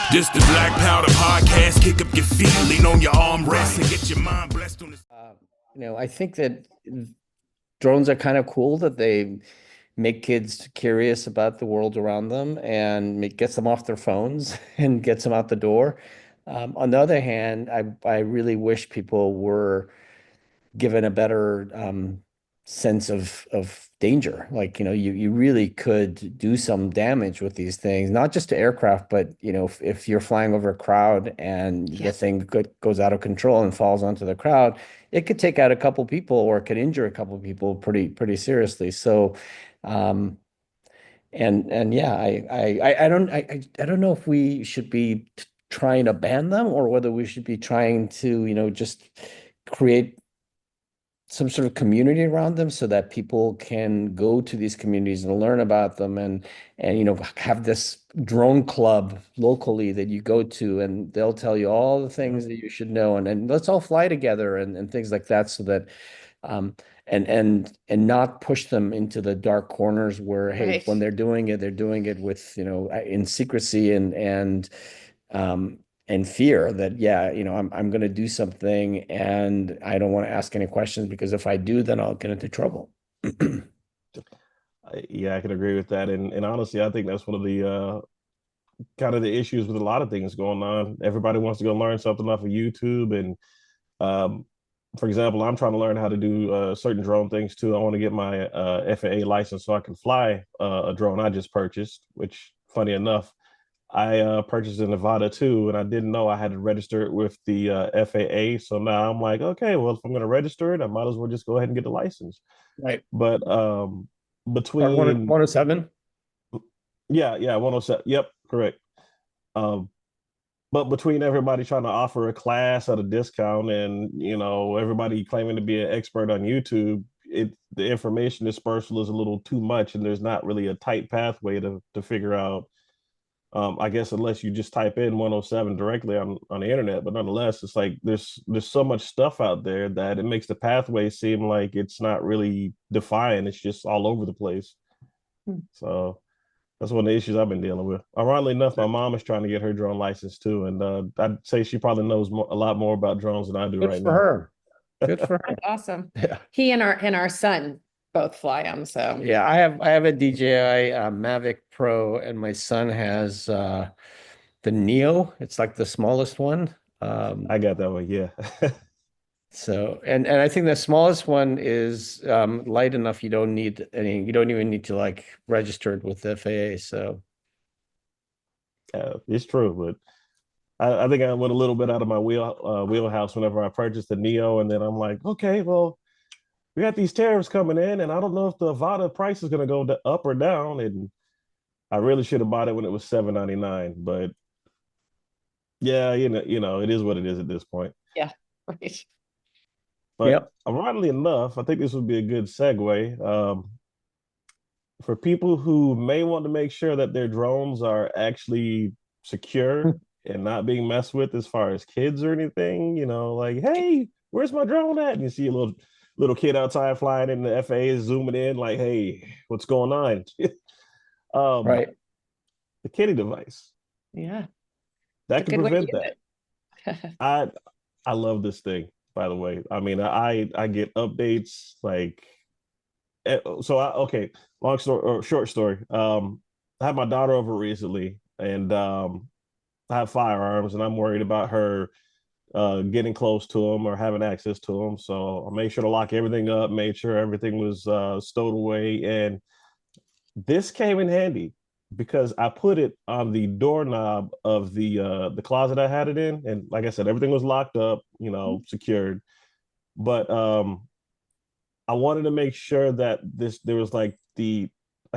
This the Black Powder Podcast. Kick up your feet, lean on your armrest, and get your mind blessed on this. I think that drones are kind of cool that they make kids curious about the world around them and gets them off their phones and gets them out the door. On the other hand, I really wish people were given a better sense of danger. Like, you really could do some damage with these things, not just to aircraft, but if you're flying over a crowd and the thing goes out of control and falls onto the crowd, it could take out a couple people or it could injure a couple people pretty seriously. So, um, and yeah, I don't know if we should be trying to ban them or whether we should be trying to, just create some sort of community around them so that people can go to these communities and learn about them and have this drone club locally that you go to and they'll tell you all the things that you should know and let's all fly together and things like that so that um and not push them into the dark corners where hey when they're doing it with in secrecy um and fear that, yeah, I'm going to do something and I don't want to ask any questions because if I do, then I'll get into trouble. Yeah, I can agree with that. And honestly, I think that's one of the kind of the issues with a lot of things going on. Everybody wants to go learn something off of YouTube. And for example, I'm trying to learn how to do certain drone things too. I want to get my FAA license so I can fly a drone I just purchased, which funny enough, I purchased in Nevada too, and I didn't know I had to register it with the FAA. So now I'm like, okay, well, if I'm going to register it, I might as well just go ahead and get the license. Right. But between 107. yeah, 107. Yep, correct. Um, but between everybody trying to offer a class at a discount and everybody claiming to be an expert on YouTube, the information dispersal is a little too much, and there's not really a tight pathway to figure out. I guess unless you just type in 107 directly on the internet, but nonetheless, it's like there's so much stuff out there that it makes the pathway seem like it's not really defined. It's just all over the place. So that's one of the issues I've been dealing with. Ironically enough, my mom is trying to get her drone license too, and I'd say she probably knows a lot more about drones than I do right now. Her. Good for her. That's awesome. Yeah. He and our son both fly them. So Yeah, I have a DJI Mavic Pro, and my son has the Neo. It's like the smallest one. I got that one, yeah. So and I think the smallest one is light enough. You don't even need to like register it with the FAA. So It's true, but I think I went a little bit out of my wheelhouse whenever I purchased the Neo, and then I'm like, okay, well, we got these tariffs coming in, and I don't know if the Avata price is going to go up or down. And I really should have bought it when it was $7.99, but yeah, it is what it is at this point. yeah, right. But Yep. ironically enough, I think this would be a good segue for people who may want to make sure that their drones are actually secure and not being messed with as far as kids or anything. Like, hey, where's my drone at? And you see a little kid outside flying in, the FAA is zooming in, like, hey, what's going on? Right. The Kini device. Yeah. That It's a can good way to prevent use that. I love this thing, by the way. I mean, I get updates like okay, long story or short story. I had my daughter over recently, and I have firearms, and I'm worried about her getting close to them or having access to them. So I made sure to lock everything up, made sure everything was stowed away, and this came in handy because I put it on the doorknob of the closet I had it in, and like I said, everything was locked up, secured. But I wanted to make sure that there was like I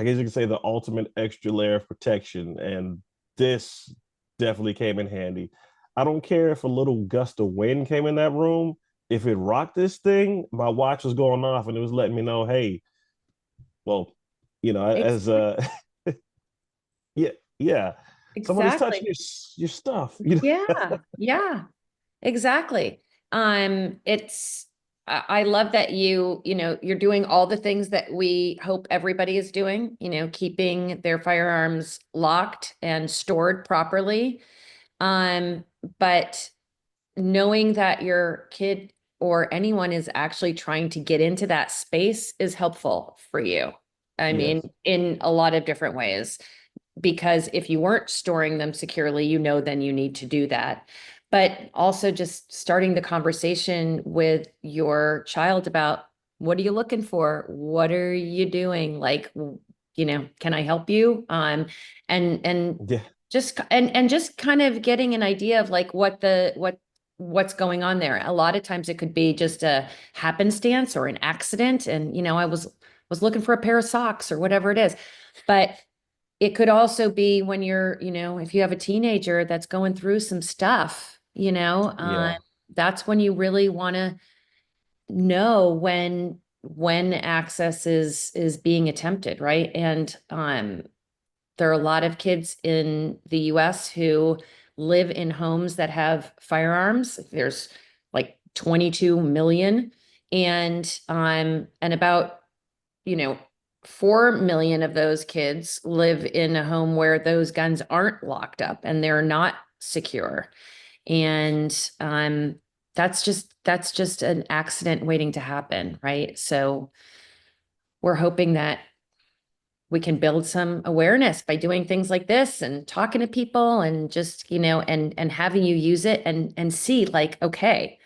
guess you could say the ultimate extra layer of protection, and this definitely came in handy. I don't care if a little gust of wind came in that room. If it rocked this thing, my watch was going off and it was letting me know, hey, well, as yeah, somebody's touching Exactly. your stuff. Yeah, exactly. I love that you're doing all the things that we hope everybody is doing, keeping their firearms locked and stored properly. But knowing that your kid or anyone is actually trying to get into that space is helpful for you. I mean, Yes. in a lot of different ways, because if you weren't storing them securely, then you need to do that. But also just starting the conversation with your child about, what are you looking for? What are you doing? Like, can I help you? And Yeah. just kind of getting an idea of like what's going on there. A lot of times it could be just a happenstance or an accident. And, I was looking for a pair of socks or whatever it is. But it could also be when you're, if you have a teenager that's going through some stuff, Yeah. that's when you really want to know when access is being attempted, right? And there are a lot of kids in the US who live in homes that have firearms. There's like 22 million, and about, you know, 4 million of those kids live in a home where those guns aren't locked up and they're not secure. And that's just an accident waiting to happen, right? So we're hoping that we can build some awareness by doing things like this and talking to people and just, and having you use it and see like, okay,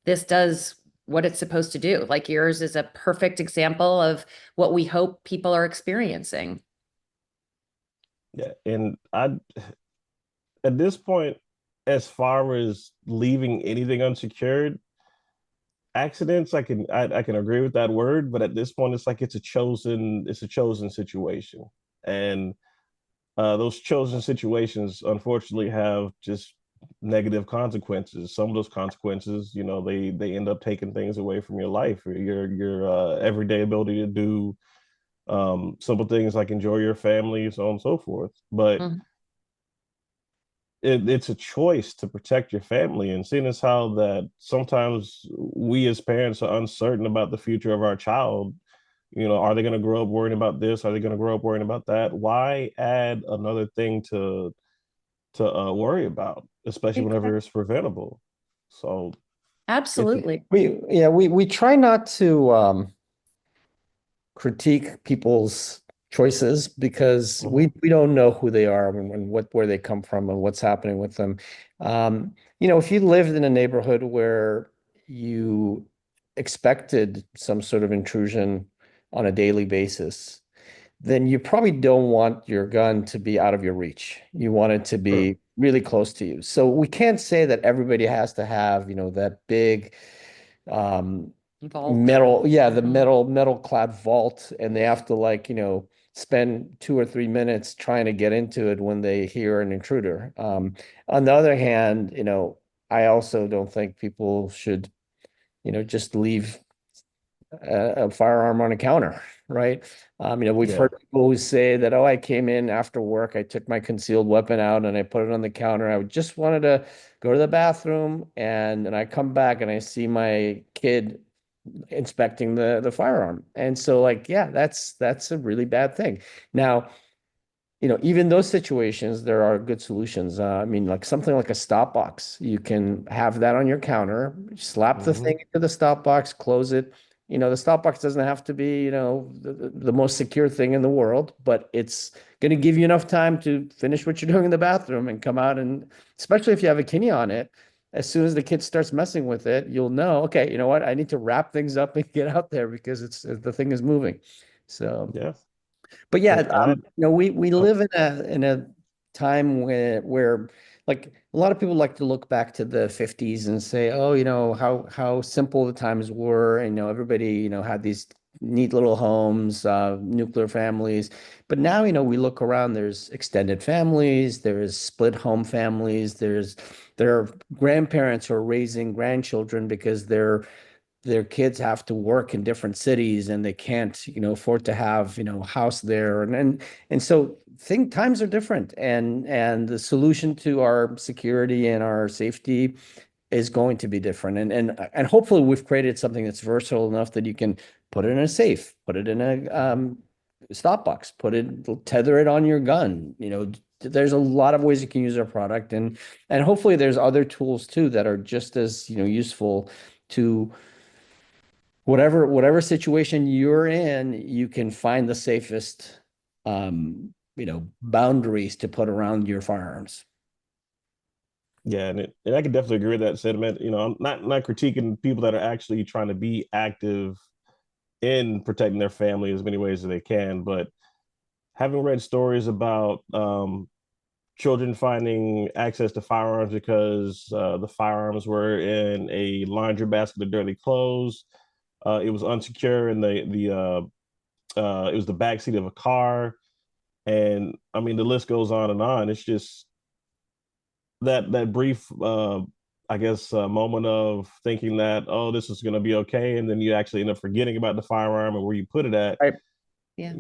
this does what it's supposed to do. Like yours is a perfect example of what we hope people are experiencing. Yeah. And at this point, as far as leaving anything unsecured, accidents, I can agree with that word, but at this point it's like it's a chosen situation. And those chosen situations unfortunately have just negative consequences. Some of those consequences, they end up taking things away from your life, or your everyday ability to do simple things like enjoy your family, so on and so forth. But Mhm. it's a choice to protect your family, and seeing as how that sometimes we as parents are uncertain about the future of our child. Are they going to grow up worrying about this? Are they going to grow up worrying about that? Why add another thing to worry about, especially whenever it's preventable? So Absolutely. We try not to critique people's choices because mhm, we don't know who they are and where they come from and what's happening with them. If you lived in a neighborhood where you expected some sort of intrusion on a daily basis, then you probably don't want your gun to be out of your reach. You want it to true. be really close to you. So we can't say that everybody has to have, that big um Vault. metal, yeah, the Mhm. metal clad vault, and they have to like, spend 2 or 3 minutes trying to get into it when they hear an intruder. On the other hand, I also don't think people should, just leave a firearm on a counter, right? We've Yeah. heard people who say that, oh, I came in after work, I took my concealed weapon out and I put it on the counter. I just wanted to go to the bathroom, and I come back and I see my kid inspecting the firearm. And so like, yeah, that's a really bad thing. Now, even those situations, there are good solutions. Like something like a stop box. You can have that on your counter, slap the hmm thing into the stop box, close it. The stop box doesn't have to be, the most secure thing in the world, but it's going to give you enough time to finish what you're doing in the bathroom and come out. And especially if you have a Kini on it, as soon as the kid starts messing with it, you'll know, okay, you know what? I need to wrap things up and get out there because the thing is moving. So. Yeah. But yeah, And I we oh, live in a time where like a lot of people like to look back to the 50s and say, oh, how simple the times were, and everybody, had these neat little homes, nuclear families. But now, we look around, there's extended families, there's split home families, there are grandparents who are raising grandchildren because their kids have to work in different cities and they can't, afford to have, a house there. And so times are different, and the solution to our security and our safety is going to be different. And hopefully we've created something that's versatile enough that you can put it in a safe, put it in a stop box, tether it on your gun, there's a lot of ways you can use our product, and hopefully there's other tools too that are just as, useful to whatever situation you're in. You can find the safest, boundaries to put around your firearms. Yeah, and I can definitely agree with that sentiment. I'm not critiquing people that are actually trying to be active in protecting their family as many ways as they can, but having read stories about children finding access to firearms because the firearms were in a laundry basket of dirty clothes, it was unsecure, and it was the backseat of a car, and I mean the list goes on and on. It's just that brief I guess moment of thinking that, oh, this is going to be okay, and then you actually end up forgetting about the firearm and where you put it at. Right. Yeah.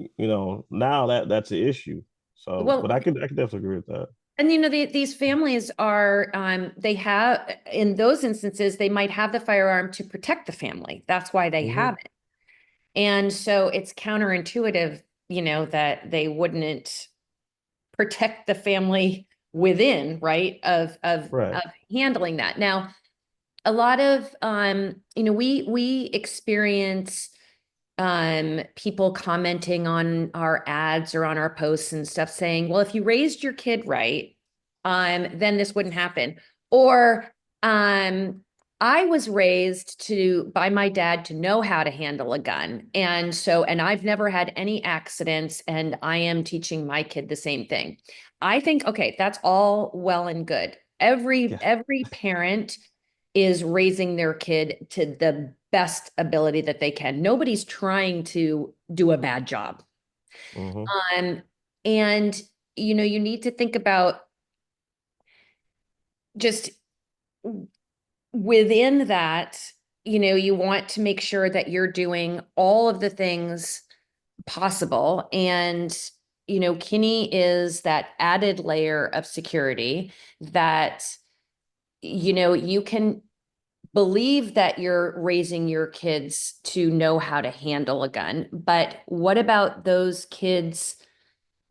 Now that's an issue. So, Well, but I can definitely agree with that. and these families are, they have, in those instances, they might have the firearm to protect the family. That's why they have it. And so it's counterintuitive, that they wouldn't protect the family within, right, of Right. handling that. Now, a lot of, we experience people commenting on our ads or on our posts and stuff saying, well, if you raised your kid right, then this wouldn't happen. Or I was raised by my dad to know how to handle a gun. And I've never had any accidents, and I am teaching my kid the same thing. I think, okay, that's all well and good. Every parent is raising their kid to the best ability that they can. Nobody's trying to do a bad job. And you need to think about just within that, you want to make sure that you're doing all of the things possible. And, Kini is that added layer of security that, you can believe that you're raising your kids to know how to handle a gun. But what about those kids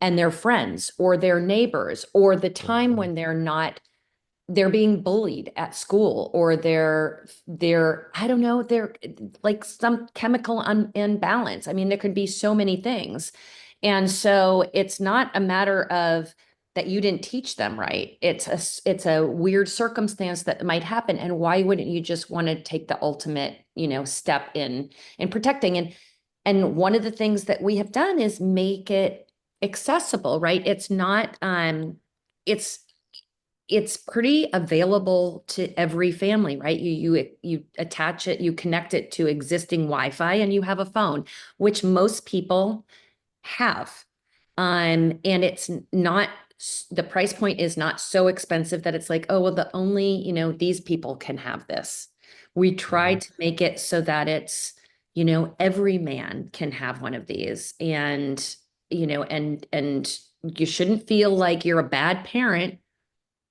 and their friends or their neighbors, or the time when they're being bullied at school, or they're I don't know, they're like some chemical imbalance. I mean, there could be so many things. And so it's not a matter of that you didn't teach them right. It's a weird circumstance that might happen. And why wouldn't you just want to take the ultimate, step in protecting? And one of the things that we have done is make it accessible, right? It's not, it's pretty available to every family, right? You attach it, you connect it to existing Wi-Fi, and you have a phone, which most people have. And it's not, the price point is not so expensive that it's like, oh, well, the only, these people can have this. We try to make it so that it's, every man can have one of these. And, and you shouldn't feel like you're a bad parent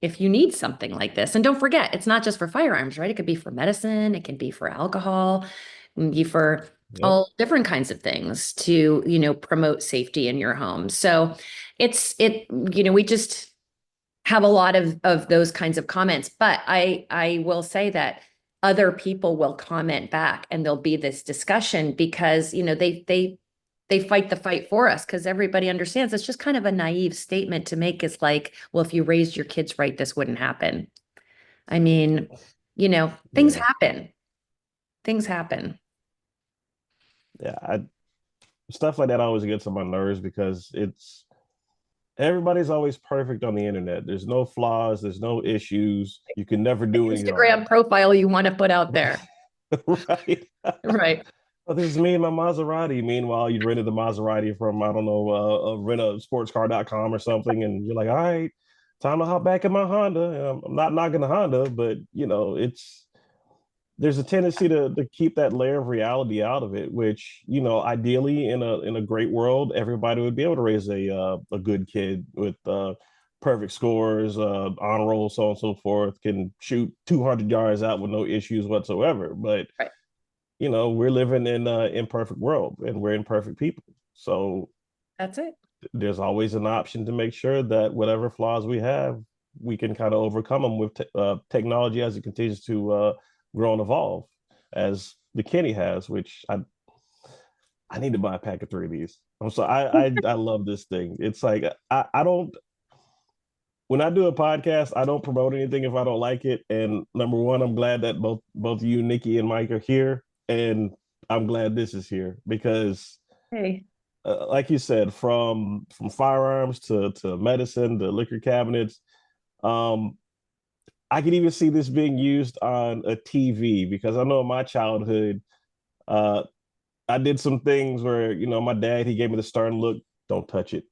if you need something like this. And don't forget, it's not just for firearms, right? It could be for medicine, it can be for alcohol, it can be for all different kinds of things to, promote safety in your home. So we just have a lot of those kinds of comments. But I will say that other people will comment back, and there'll be this discussion because, they fight the fight for us, because everybody understands it's just kind of a naive statement to make. It's like, well, if you raised your kids right, this wouldn't happen. I mean, things happen. Things happen. Yeah, stuff like that always gets on my nerves because everybody's always perfect on the internet. There's no flaws, there's no issues. You can never do anything. Instagram profile you want to put out there. Right. Right. Well, this is me and my Maserati. Meanwhile, you rented the Maserati from, I don't know, rentasportscar.com or something. And you're like, all right, time to hop back in my Honda. I'm not knocking the Honda, but there's a tendency to keep that layer of reality out of it, which, ideally in a great world, everybody would be able to raise a good kid with perfect scores, honor roll, so on and so forth, can shoot 200 yards out with no issues whatsoever. But right. We're living in an imperfect world, and we're imperfect people. So that's it. there's always an option to make sure that whatever flaws we have, we can kind of overcome them with technology as it continues to grow and evolve, as the Kini has, which I need to buy a pack of 3 of these. I'm sorry, I love this thing. It's like I don't, when I do a podcast, I don't promote anything if I don't like it. And number one, I'm glad that both you, Nikki and Mike, are here, and I'm glad this is here because, Hey. like you said, from firearms to medicine to liquor cabinets, I could even see this being used on a TV because I know in my childhood, I did some things where my dad, he gave me the stern look, don't touch it,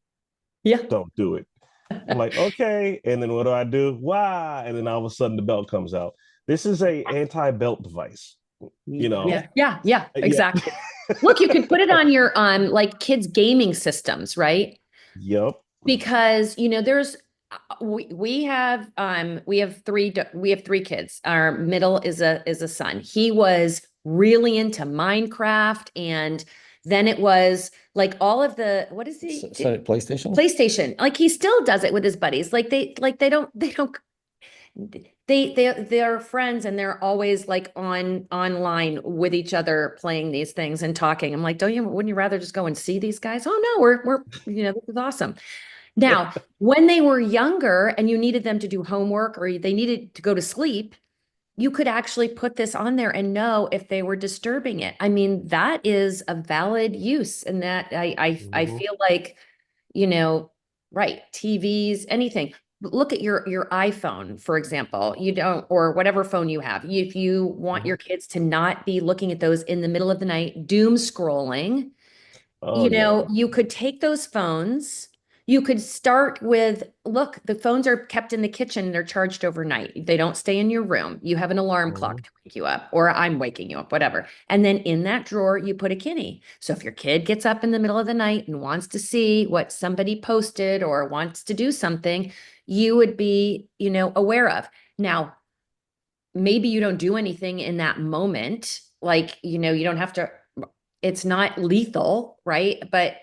Yeah. don't do it. I'm like, okay. And then what do? Why? And then all of a sudden the belt comes out. This is a anti-belt device, Yeah, exactly. Look, you could put it on your like kids' gaming systems, right? Yep. Because there's we have 3 kids. Our middle is a son. He was really into Minecraft, and then it was like all of the, what is he? PlayStation. Like he still does it with his buddies. Like they're friends, and they're always like online with each other playing these things and talking. I'm like, wouldn't you rather just go and see these guys? Oh no, we're this is awesome. Now, when they were younger and you needed them to do homework or they needed to go to sleep, you could actually put this on there and know if they were disturbing it. I mean, that is a valid use, and that I feel like, right, TVs, anything. Look at your iPhone, for example. You don't, or whatever phone you have. If you want your kids to not be looking at those in the middle of the night, doom scrolling, you could take those phones. You could start with, look, the phones are kept in the kitchen and they're charged overnight. They don't stay in your room. You have an alarm clock to wake you up, or I'm waking you up, whatever. And then in that drawer, you put a Kini. So if your kid gets up in the middle of the night and wants to see what somebody posted or wants to do something, you would be, aware of. Now, maybe you don't do anything in that moment. Like, you don't have to, it's not lethal, right? But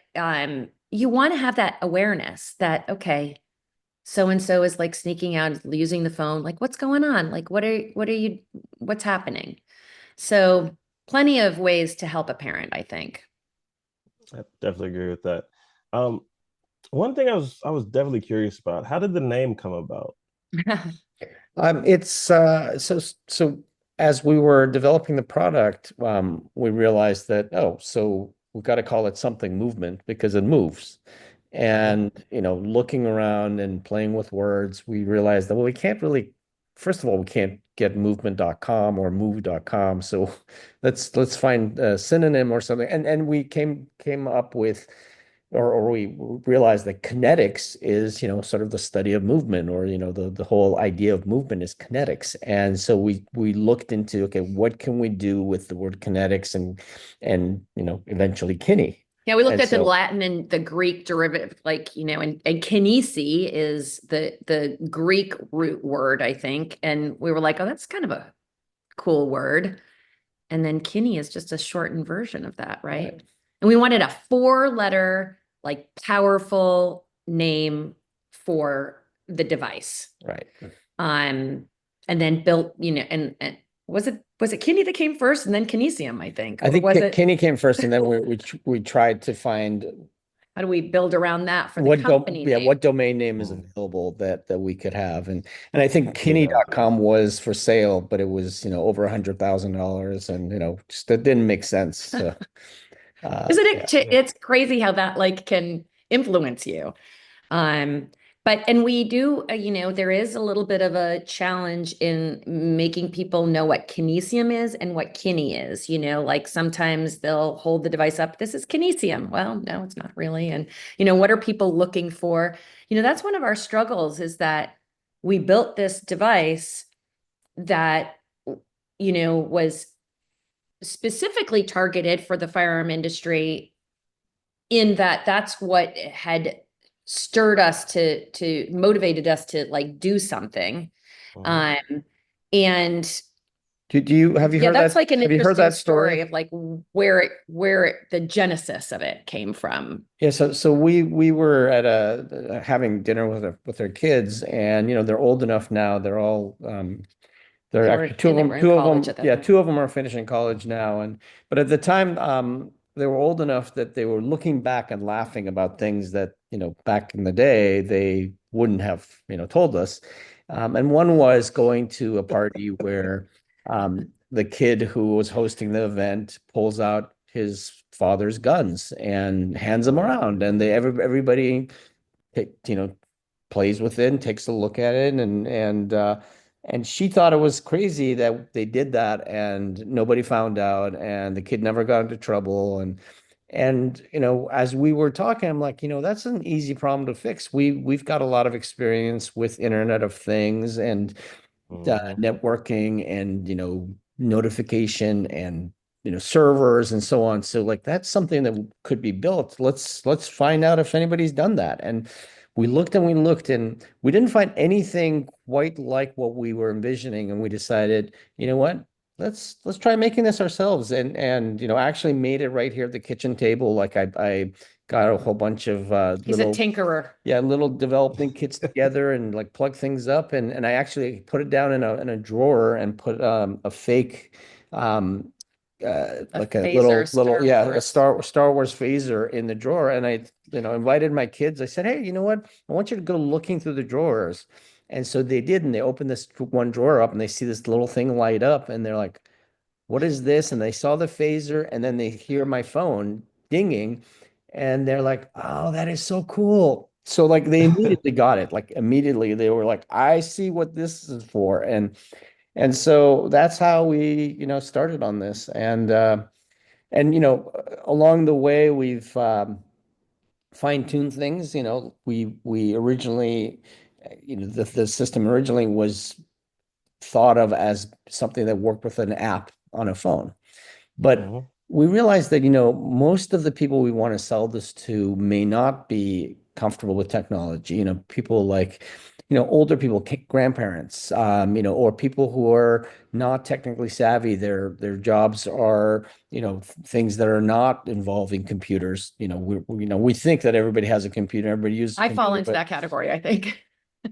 you want to have that awareness that, okay, so-and-so is like sneaking out, using the phone. Like, what's going on? Like, what's happening? So plenty of ways to help a parent, I think. I definitely agree with that. One thing I was definitely curious about, how did the name come about? It's so as we were developing the product, we realized that, so we've got to call it something movement because it moves. And, looking around and playing with words, we realized that, well, we can't really, first of all, we can't get movement.com or move.com. So let's find a synonym or something. And we came up with, or we realized that kinetics is, sort of the study of movement, or, the whole idea of movement is kinetics. And so we looked into, okay, what can we do with the word kinetics and eventually Kini. Yeah, we looked at the Latin and the Greek derivative, like, and kinesi is the Greek root word, I think. And we were like, oh, that's kind of a cool word. And then Kini is just a shortened version of that, right? And we wanted a 4-letter, like, powerful name for the device. Right. And then built, and was it Kini that came first and then Kinisium, I think? I think Kini came first, and then we tried to find, how do we build around that for the company name? What domain name is available that we could have. And I think Kini.com was for sale, but it was, over $100,000, and, just that didn't make sense. So, isn't it? It's crazy how that like can influence you. And we do, there is a little bit of a challenge in making people know what Kinisium is and what Kini is. Like sometimes they'll hold the device up. This is Kinisium. Well, no, it's not really. And, what are people looking for? That's one of our struggles, is that we built this device that, was specifically targeted for the firearm industry, in that that's what had stirred us to motivated us to like do something. And Have you Yeah, heard that's that? like an Have you heard interesting that story story? of like the genesis of it came from. Yeah, so we were at having dinner with our kids, and they're old enough now. They're all they're They were actually two of they them, were in college at that yeah, time. two of them are finishing college now. But at the time, they were old enough that they were looking back and laughing about things that, back in the day they wouldn't have, told us. And one was going to a party where the kid who was hosting the event pulls out his father's guns and hands them around, and everybody plays with it and takes a look at it, and she thought it was crazy that they did that and nobody found out and the kid never got into trouble. And as we were talking, I'm like, that's an easy problem to fix. We've got a lot of experience with Internet of Things and Mhm. networking and notification and servers and so on. So like that's something that could be built. Let's find out if anybody's done that. And we looked and we didn't find anything quite like what we were envisioning. And we decided, you know what? Let's try making this ourselves, and actually made it right here at the kitchen table. Like I got a whole bunch of He's a little, tinkerer. yeah, little development kits together and like plug things up, and I actually put it down in a drawer and put a fake um A like a phaser, Star yeah, a Wars. Star Wars phaser in the drawer. And I invited my kids. I said, hey, you know what, I want you to go looking through the drawers. And so they did, and they opened this one drawer up and they see this little thing light up and they're like, what is this? And they saw the phaser and then they hear my phone dinging and they're like, oh, that is so cool. So like they immediately got it. Like immediately they were like, I see what this is for. And so that's how we, started on this. And along the way we've fine-tuned things. We originally, the system originally was thought of as something that worked with an app on a phone. But Mhm. we realized that, most of the people we want to sell this to may not be comfortable with technology. People like, older people, grandparents, or people who are not technically savvy. Their jobs are, things that are not involving computers. We think that everybody has a computer, everybody uses a I fall computer, into but that category, I think.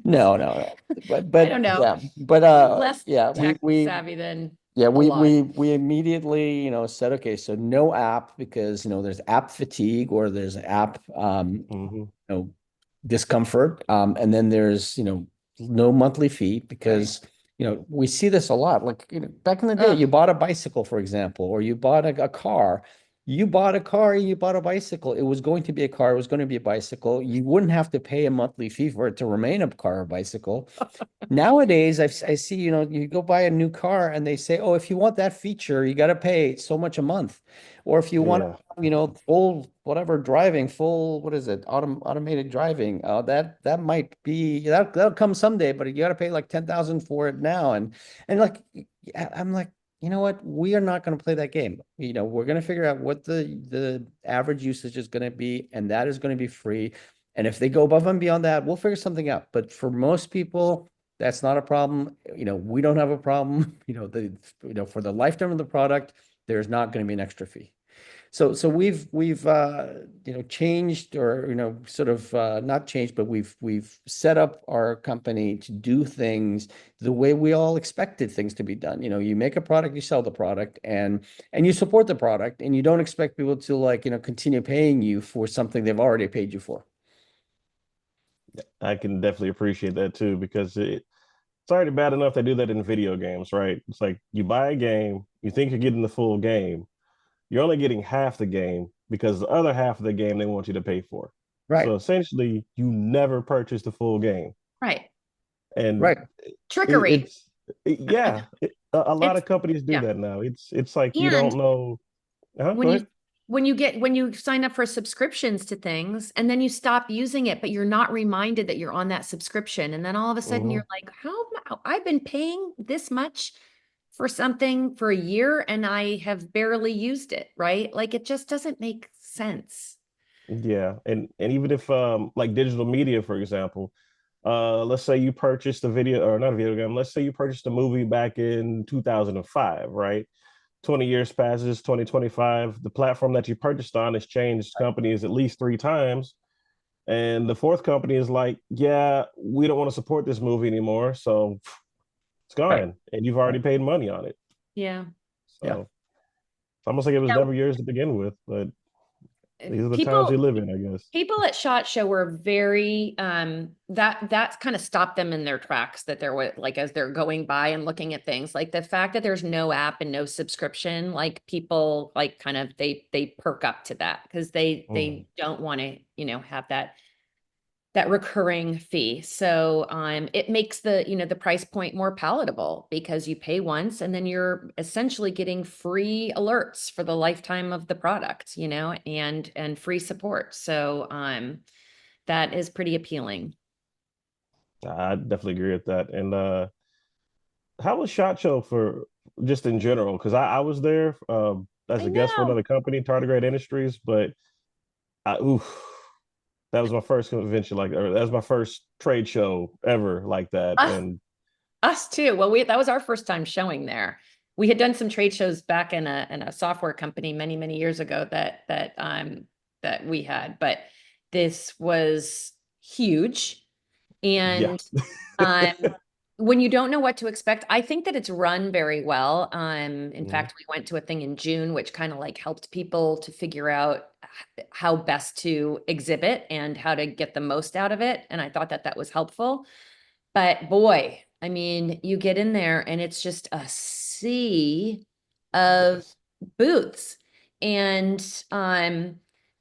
no. I But don't know. yeah, but Less yeah, tech savvy than yeah, a lot. we immediately, said, okay, so no app, because, there's app fatigue or there's app Mhm. discomfort. And then there's, no monthly fee, because, we see this a lot. Like, back in the day, Ugh. you bought a bicycle, for example, or you bought a car. You bought a car and you bought a bicycle. It was going to be a car, it was going to be a bicycle. You wouldn't have to pay a monthly fee for it to remain a car or bicycle. Nowadays, I see, you go buy a new car and they say, oh, if you want that feature, you got to pay so much a month. Or if you want, Yeah. full whatever driving, full, what is it, automated driving, that might be, that'll come someday, but you got to pay like 10,000 for it now. And like, I'm like, you know what? We are not going to play that game. We're going to figure out what the average usage is going to be, and that is going to be free. And if they go above and beyond that, we'll figure something out. But for most people, that's not a problem. We don't have a problem. For the lifetime of the product, there's not going to be an extra fee. So we've changed, or sort of not changed, but we've set up our company to do things the way we all expected things to be done. You make a product, you sell the product, and you support the product, and you don't expect people to like continue paying you for something they've already paid you for. I can definitely appreciate that too, because it's already bad enough they do that in video games, right? It's like you buy a game, you think you're getting the full game, you're only getting half the game because the other half of the game they want you to pay for. Right. So essentially, you never purchase the full game, Right. and Right. Trickery. yeah, a lot It's of companies do yeah. that now. It's like you And don't know. when Go ahead. when you sign up for subscriptions to things and then you stop using it, but you're not reminded that you're on that subscription, and then all of a sudden Mhm. you're like, I've been paying this much for something for a year and I have barely used it, right? Like it just doesn't make sense. Yeah, and even if like digital media, for example, let's say you purchased a video, or not a video game, let's say you purchased a movie back in 2005, right? 20 years passes, 2025, the platform that you purchased on has changed companies at least 3 times. And the fourth company is like, yeah, we don't want to support this movie anymore. So it's Right. gone. And you've already paid money on it. Yeah. So Yeah. it's almost like it was Yeah. never yours to begin with. But these are the times we People live in, I guess. people at SHOT Show were very that kind of stopped them in their tracks, that there was like, as they're going by and looking at things, like the fact that there's no app and no subscription, like people like kind of they perk up to that, because they don't want to, have that recurring fee. So it makes the price point more palatable, because you pay once and then you're essentially getting free alerts for the lifetime of the product, and free support. So that is pretty appealing. I definitely agree with that. And how was SHOT Show for just in general? Because I was there as I a guest for know. another company, Tardigrade Industries, but oof, that was my first convention, like, or that was my first trade show ever like that. Us, And us too. Well, that was our first time showing there. We had done some trade shows back in a software company many, many years ago that we had, but this was huge. yeah, And um, when you don't know what to expect, I think that it's run very well. In fact, we went to a thing in June, which kind of like helped people to figure out how best to exhibit and how to get the most out of it. And I thought that that was helpful. But boy, I mean, you get in there and it's just a sea of yes. booths. And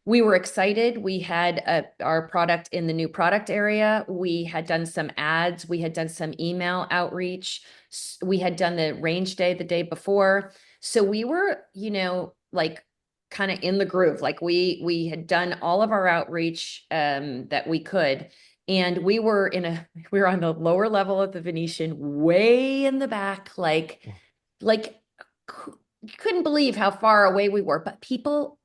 we were excited. We had our product in the new product area. We had done some ads. We had done some email outreach. We had done the range day the day before. So we were, like kind of in the groove. Like we had done all of our outreach that we could. And we were on the lower level of the Venetian, way in the back, like you couldn't believe how far away we were, but people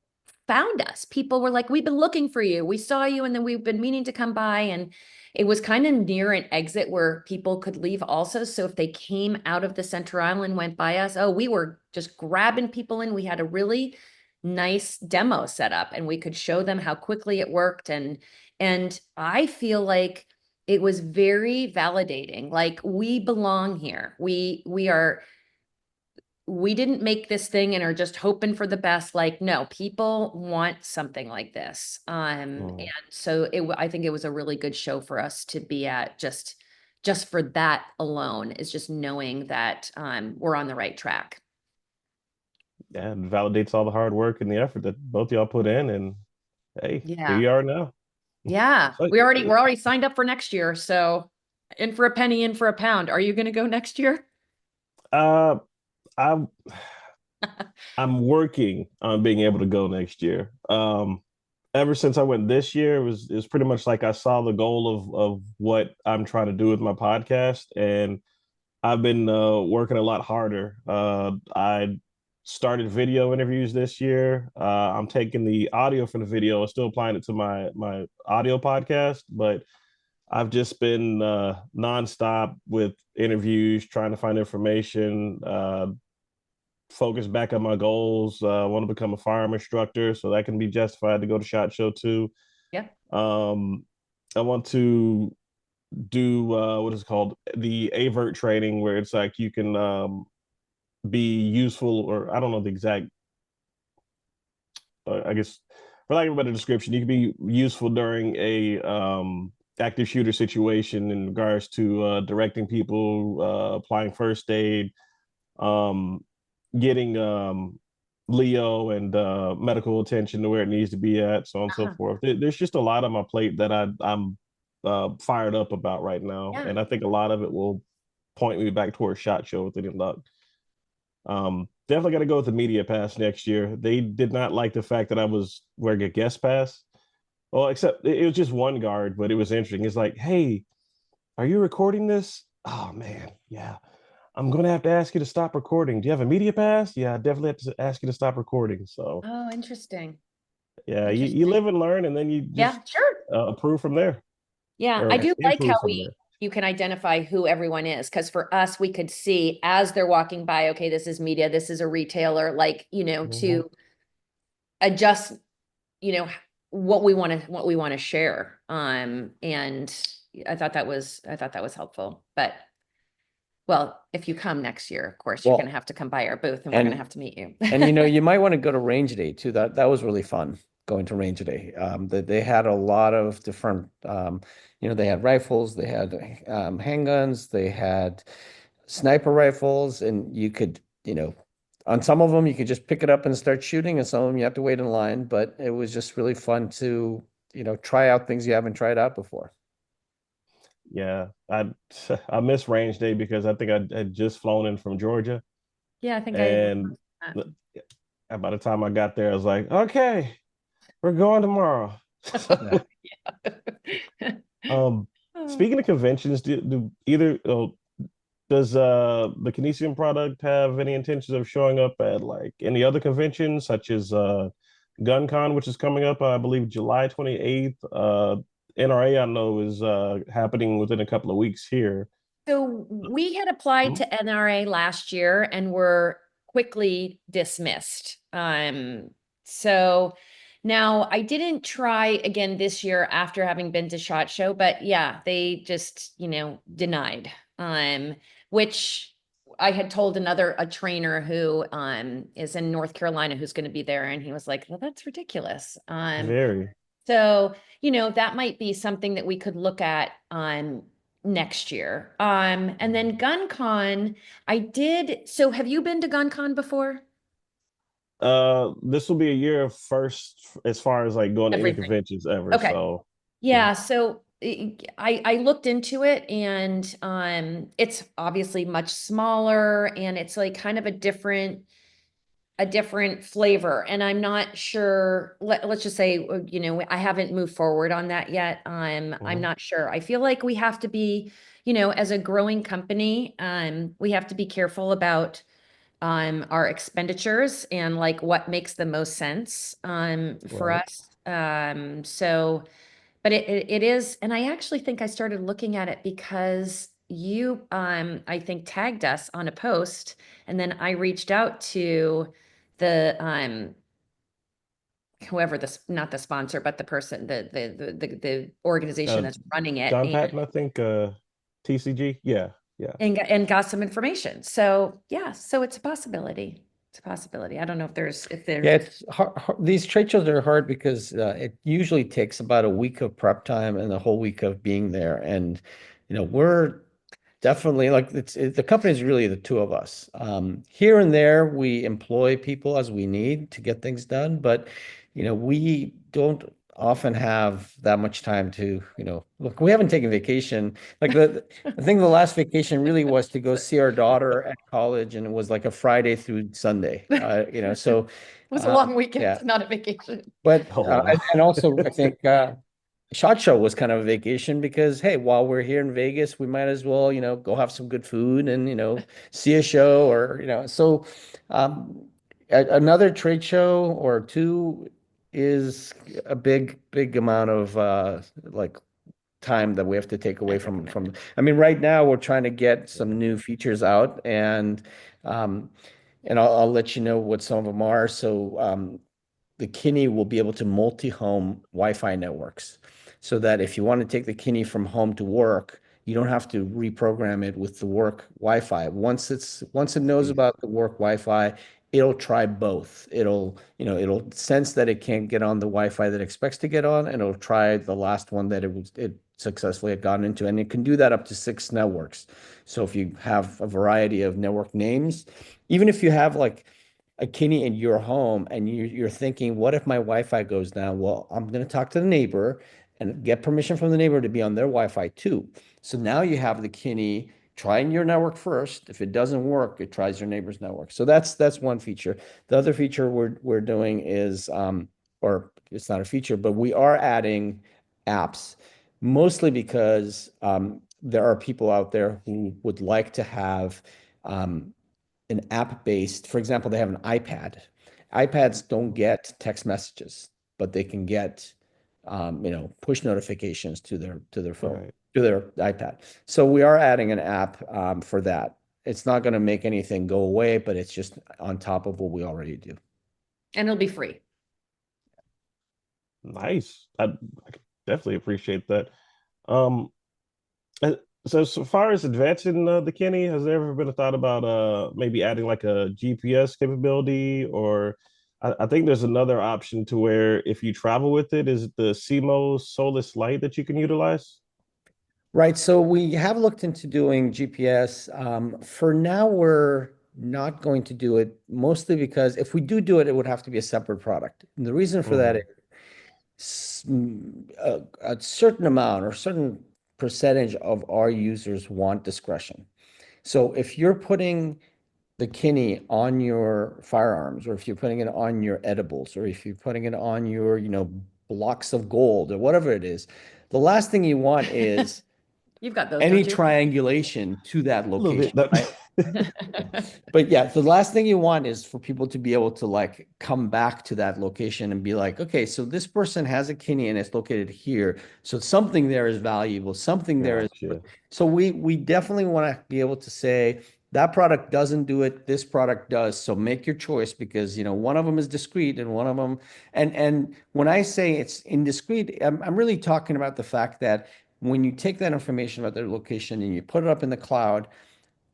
found us. People were like, we've been looking for you. We saw you, and then we've been meaning to come by. And it was kind of near an exit where people could leave also. So if they came out of the center aisle and went by us, we were just grabbing people in. We had a really nice demo set up, and we could show them how quickly it worked. And I feel like it was very validating. Like, we belong here. We didn't make this thing and are just hoping for the best. Like, no, people want something like this. And so I think it was a really good show for us to be at, just for that alone, is just knowing that we're on the right track. Yeah, it validates all the hard work and the effort that both y'all put in. And hey, here Yeah. you are now. Yeah. So, We're already signed up for next year. So in for a penny, in for a pound. Are you going to go next year? uh, I'm I'm working on being able to go next year. Ever since I went this year, it was pretty much like I saw the goal of what I'm trying to do with my podcast, and I've been working a lot harder. I started video interviews this year. I'm taking the audio from the video and still applying it to my audio podcast, but I've just been nonstop with interviews, trying to find information, focus back on my goals. I want to become a firearm instructor, so that can be justified to go to SHOT Show too. Yeah. I want to do what is called the avert training, where it's like you can be useful, or I don't know the exact, I guess for lack of a better description, you can be useful during a active shooter situation in regards to directing people, applying first aid, um, getting Leo and medical attention to where it needs to be at, so on and so forth. There's just a lot on my plate that I'm fired up about right now, Yeah. and I think a lot of it will point me back towards SHOT Show with any luck. Definitely got to go with the media pass next year. They did not like the fact that I was wearing a guest pass. Well, except it was just one guard, but it was interesting. It's like, hey, are you recording this? Oh man, yeah. I'm gonna have to ask you to stop recording. Do you have a media pass? Yeah, I definitely have to ask you to stop recording. So Oh, interesting. yeah, you Interesting. live and learn, and then you just Yeah, sure. approve from there. Yeah, or I do like how influence them there. you can identify who everyone is, because for us, we could see as they're walking by, okay, this is media, this is a retailer, like, Mhm. to adjust, you know, what we want to share. And I thought that was helpful. But well, if you come next year, of course, you're gonna Well, have to come by our booth and we're gonna and have to meet you. and you might want to go to range day too. That was really fun going to range day. They had a lot of different they had rifles, they had handguns, they had sniper rifles, and you could, on some of them you could just pick it up and start shooting, and some of them you have to wait in line, but it was just really fun to, try out things you haven't tried out before. Yeah, I miss range day because I think I had just flown in from Georgia, Yeah, I think and by the time I got there, I was like, okay, we're going tomorrow. Yeah. Um, speaking of conventions, do either does the Kinesium product have any intentions of showing up at like any other conventions, such as GunCon, which is coming up, I believe, July 28th? NRA, I know, is happening within a couple of weeks here. So we had applied to NRA last year and were quickly dismissed. So now I didn't try again this year after having been to SHOT Show, but yeah, they just, denied. Which I had told a trainer who is in North Carolina who's going to be there, and he was like, well, that's ridiculous. Very. So, that might be something that we could look at next year. And then GunCon, so have you been to GunCon before? This will be a year of first as far as like going to any Everything. conventions ever. Okay. So Yeah, so I looked into it, and it's obviously much smaller, and it's like kind of a different flavor, and I'm not sure, let's just say, I haven't moved forward on that yet. I'm not sure. I feel like we have to be, as a growing company, we have to be careful about our expenditures and like what makes the most sense for right. us. So but it is, and I actually think I started looking at it because you I think tagged us on a post, and then I reached out to the whoever, not the sponsor, but the person, the organization Uh, that's running it, John Patton, I think, TCG. Yeah, yeah. and got some information. So yeah, so it's a possibility. It's a possibility. I don't know if there's Yeah, it's hard. These trade shows are hard because it usually takes about a week of prep time and a whole week of being there. And, we're definitely like the company is really the two of us. Here and there, we employ people as we need to get things done, but, we don't often have that much time to, look, we haven't taken vacation. Like I think the last vacation really was to go see our daughter at college, and it was like a Friday through Sunday. So it was a long weekend, yeah. not a vacation. But Oh wow. and also I think SHOT Show was kind of a vacation because hey, while we're here in Vegas, we might as well, go have some good food and see a show or so another trade show or two is a big amount of like time that we have to take away from. I mean, right now we're trying to get some new features out, um and I'll let you know what some of them are. So the Kini will be able to multi-home Wi-Fi networks so that if you want to take the Kini from home to work, you don't have to reprogram it with the work Wi-Fi. Once it knows about the work Wi-Fi, it'll try both. It'll sense that it can't get on the Wi-Fi that it expects to get on, and it'll try the last one that it successfully had gotten into. And it can do that up to 6 networks. So if you have a variety of network names, even if you have like a Kini in your home and you're thinking, what if my Wi-Fi goes down? Well, I'm going to talk to the neighbor and get permission from the neighbor to be on their Wi-Fi too. So now you have the Kini trying your network first. If it doesn't work, it tries your neighbor's network. So that's one feature. The other feature we're doing is, or it's not a feature, but we are adding apps, mostly because there are people out there who would like to have an app-based, for example, they have an iPad. iPads don't get text messages, but they can get push notifications to their phone, Right. to their iPad. So we are adding an app for that. It's not going to make anything go away, but it's just on top of what we already do. And it'll be free. Nice. I definitely appreciate that. Um, so far as advancing the Kini, has there ever been a thought about maybe adding like a GPS capability, or I think there's another option to where if you travel with it, is it the CMOS Solus Lite that you can utilize? Right. So we have looked into doing GPS. For now, we're not going to do it, mostly because if we do it, it would have to be a separate product. And the reason for that Mhm. is a certain amount or certain percentage of our users want discretion. So if you're putting the Kini on your firearms, or if you're putting it on your edibles, or if you're putting it on your, blocks of gold or whatever it is, the last thing you want is You've got those, any don't you? triangulation to that A little bit. location, right? But yeah, the last thing you want is for people to be able to like come back to that location and be like, okay, so this person has a Kini and it's located here. So something there is valuable, something there is. Gotcha. So we definitely want to be able to say that product doesn't do it, this product does. So make your choice, because one of them is discrete and one of them, and when I say it's indiscreet, I'm really talking about the fact that when you take that information about their location and you put it up in the cloud,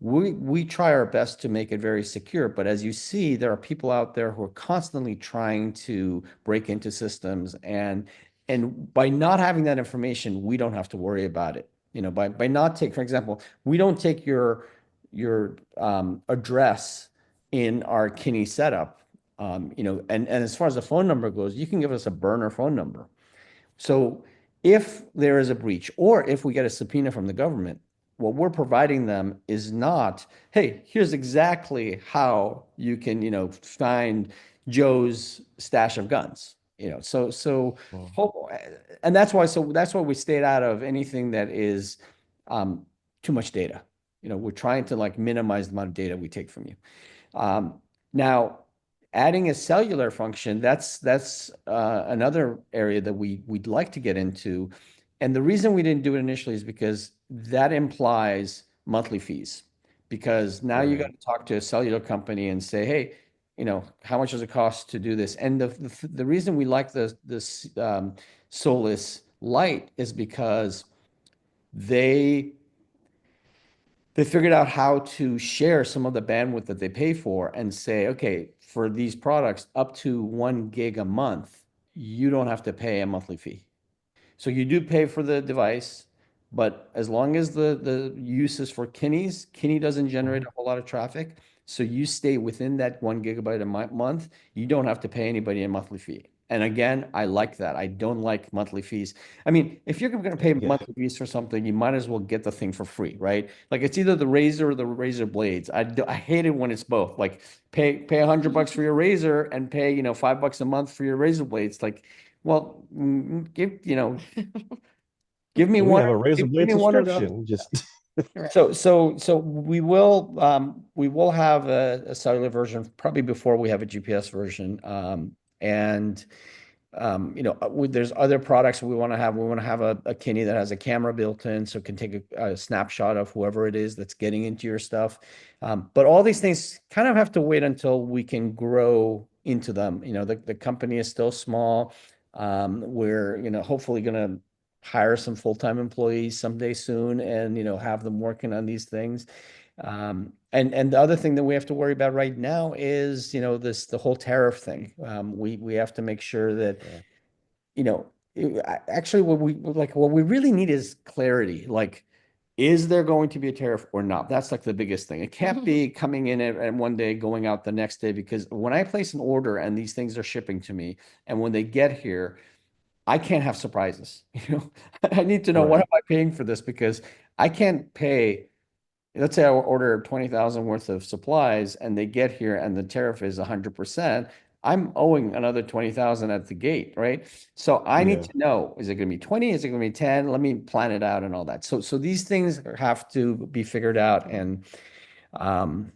we try our best to make it very secure, but as you see, there are people out there who are constantly trying to break into systems, and by not having that information, we don't have to worry about it. By not take, for example, we don't take your address in our Kini setup. And as far as the phone number goes, you can give us a burner phone number. So if there is a breach, or if we get a subpoena from the government, what we're providing them is not, hey, here's exactly how you can, find Joe's stash of guns. Mm. And that's why we stayed out of anything that is um, too much data. We're trying to like minimize the amount of data we take from you. Now, adding a cellular function, that's another area that we'd like to get into. And the reason we didn't do it initially is because that implies monthly fees. Because now you got Right. to talk to a cellular company and say, hey, how much does it cost to do this? And the reason we like this Solus Lite is because they they figured out how to share some of the bandwidth that they pay for and say, okay, for these products up to 1 gig a month, you don't have to pay a monthly fee. So you do pay for the device, but as long as the use is for Kinis, Kini doesn't generate Mhm. a whole lot of traffic. So you stay within that 1 gigabyte a month. You don't have to pay anybody a monthly fee. And again, I like that. I don't like monthly fees. I mean, if you're going to pay Yeah. monthly fees for something, you might as well get the thing for free, right? Like it's either the razor or the razor blades. I hate it when it's both. Like pay $100 for your razor and pay, $5 a month for your razor blades. Like, well, give me We one, have a razor give blade me one or the other. subscription. Just Right. So we will have a cellular version probably before we have a GPS version. And there's other products we want to have. We want to have a Kini that has a camera built in, so it can take a snapshot of whoever it is that's getting into your stuff. But all these things kind of have to wait until we can grow into them. The company is still small. We're, hopefully going to hire some full-time employees someday soon, and, have them working on these things. And the other thing that we have to worry about right now is, the whole tariff thing. We have to make sure that, yeah. actually what we really need is clarity. Like, is there going to be a tariff or not? That's like the biggest thing. It can't be coming in and one day, going out the next day, because when I place an order and these things are shipping to me, and when they get here, I can't have surprises. I need to know, what am Right. I paying for this? Because I can't pay. Let's say I order 20,000 worth of supplies and they get here and the tariff is 100%. I'm owing another 20,000 at the gate, right? So I need Yeah. to know, is it going to be 20? Is it going to be 10? Let me plan it out and all that. So these things have to be figured out. And um,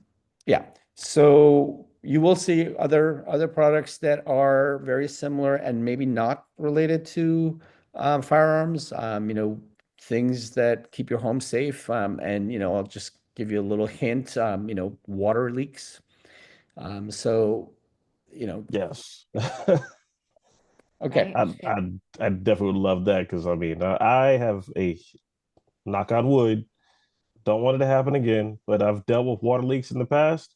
yeah. So you will see other products that are very similar and maybe not related to firearms. Things that keep your home safe. And I'll just give you a little hint. Water leaks. So, Yes. okay. I definitely would love that because I mean I have a knock on wood, don't want it to happen again, but I've dealt with water leaks in the past,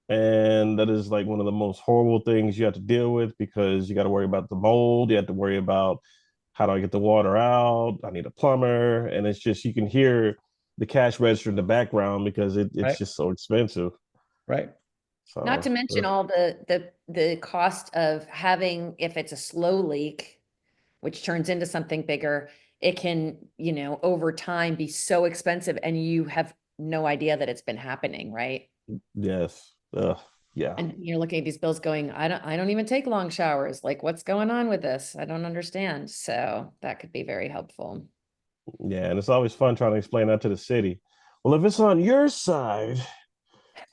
and that is like one of the most horrible things you have to deal with because you got to worry about the mold, you have to worry about how do I get the water out? I need a plumber, and it's just you can hear the cash register in the background because it's Right. just so expensive. Right. Not to So mention all the cost of having, if it's a slow leak, which turns into something bigger, it can, over time be so expensive and you have no idea that it's been happening, right? yes, yeah. And you're looking at these bills going, I don't even take long showers. Like, what's going on with this? I don't understand. So that could be very helpful. Yeah, and it's always fun trying to explain that to the city. Well, if it's on your side,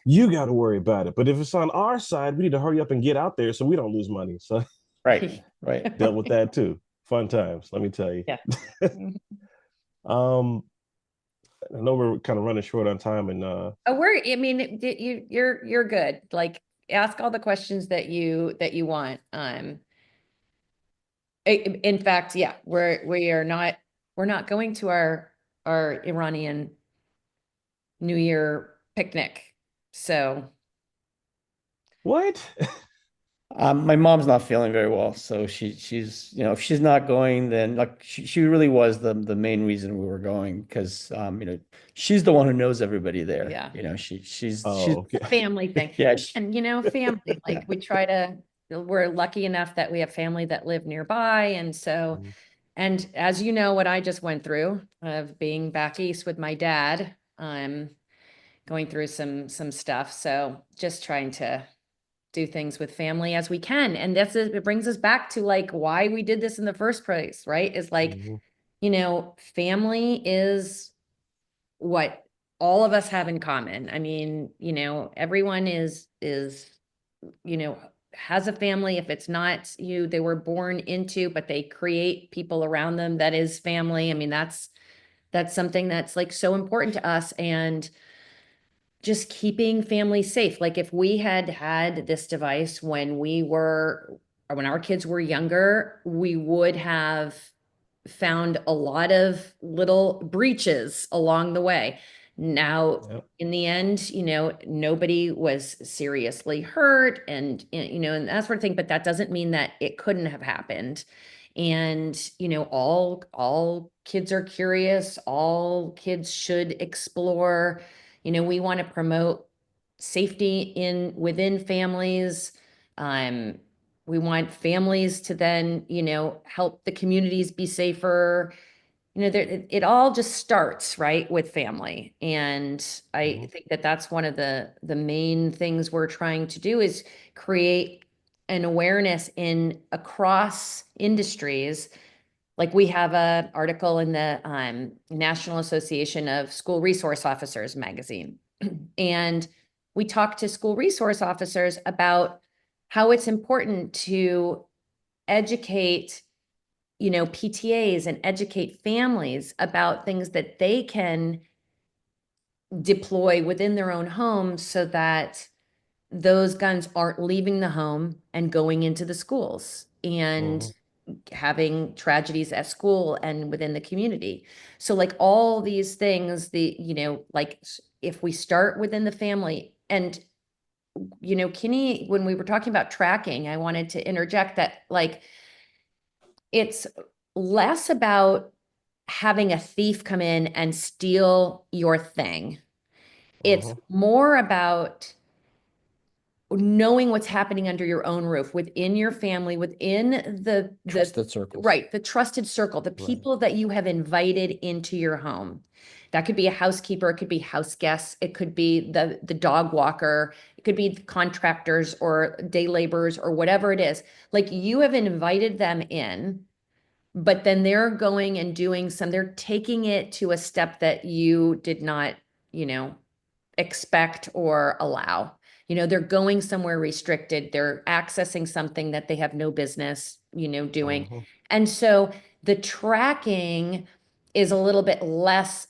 you got to worry about it. But if it's on our side, we need to hurry up and get out there so we don't lose money. So Right. Right. dealt with that too. Fun times, let me tell you. Yeah. um, I know we're kind of running short on time, and Oh, I mean, you're good. Like, ask all the questions that you want. In fact, yeah, we're not going to our Iranian New Year picnic. So what? My mom's not feeling very well, so she's if she's not going, then like she really was the main reason we were going because she's the one who knows everybody there. Yeah. She's Oh, okay. family thing. yeah And family, like we're lucky enough that we have family that live nearby. And so, Mhm. and as you know, what I just went through of being back east with my dad, I'm going through some stuff. So just trying to do things with family as we can. And it brings us back to like why we did this in the first place, right? Is like, Mhm. family is what all of us have in common. I mean, everyone you know, has a family. If it's not you, they were born into, but they create people around them that is family. I mean, that's something that's like so important to us. And just keeping families safe. Like if we had had this device when our kids were younger, we would have found a lot of little breaches along the way. Now, Yep. in the end, nobody was seriously hurt and that sort of thing, but that doesn't mean that it couldn't have happened. And, all kids are curious, all kids should explore. We want to promote safety within families. Um, we want families to then, help the communities be safer. It all just starts right with family. And I Mhm. think that that's one of the main things we're trying to do is create an awareness in across industries. Like we have a article in the National Association of School Resource Officers magazine. And we talk to school resource officers about how it's important to educate, PTAs and educate families about things that they can deploy within their own homes so that those guns aren't leaving the home and going into the schools and Mhm. having tragedies at school and within the community. So like all these things, like if we start within the family and, Kini, when we were talking about tracking, I wanted to interject that like, it's less about having a thief come in and steal your thing. It's Mhm. more about knowing what's happening under your own roof, within your family, within trusted circles. right, the trusted circle, the Right. people that you have invited into your home. That could be a housekeeper, it could be house guests, it could be the dog walker, it could be contractors or day laborers or whatever it is. Like you have invited them in, but then they're going and they're taking it to a step that you did not, expect or allow. they're going somewhere restricted. They're accessing something that they have no business, doing. Mhm. And so the tracking is a little bit less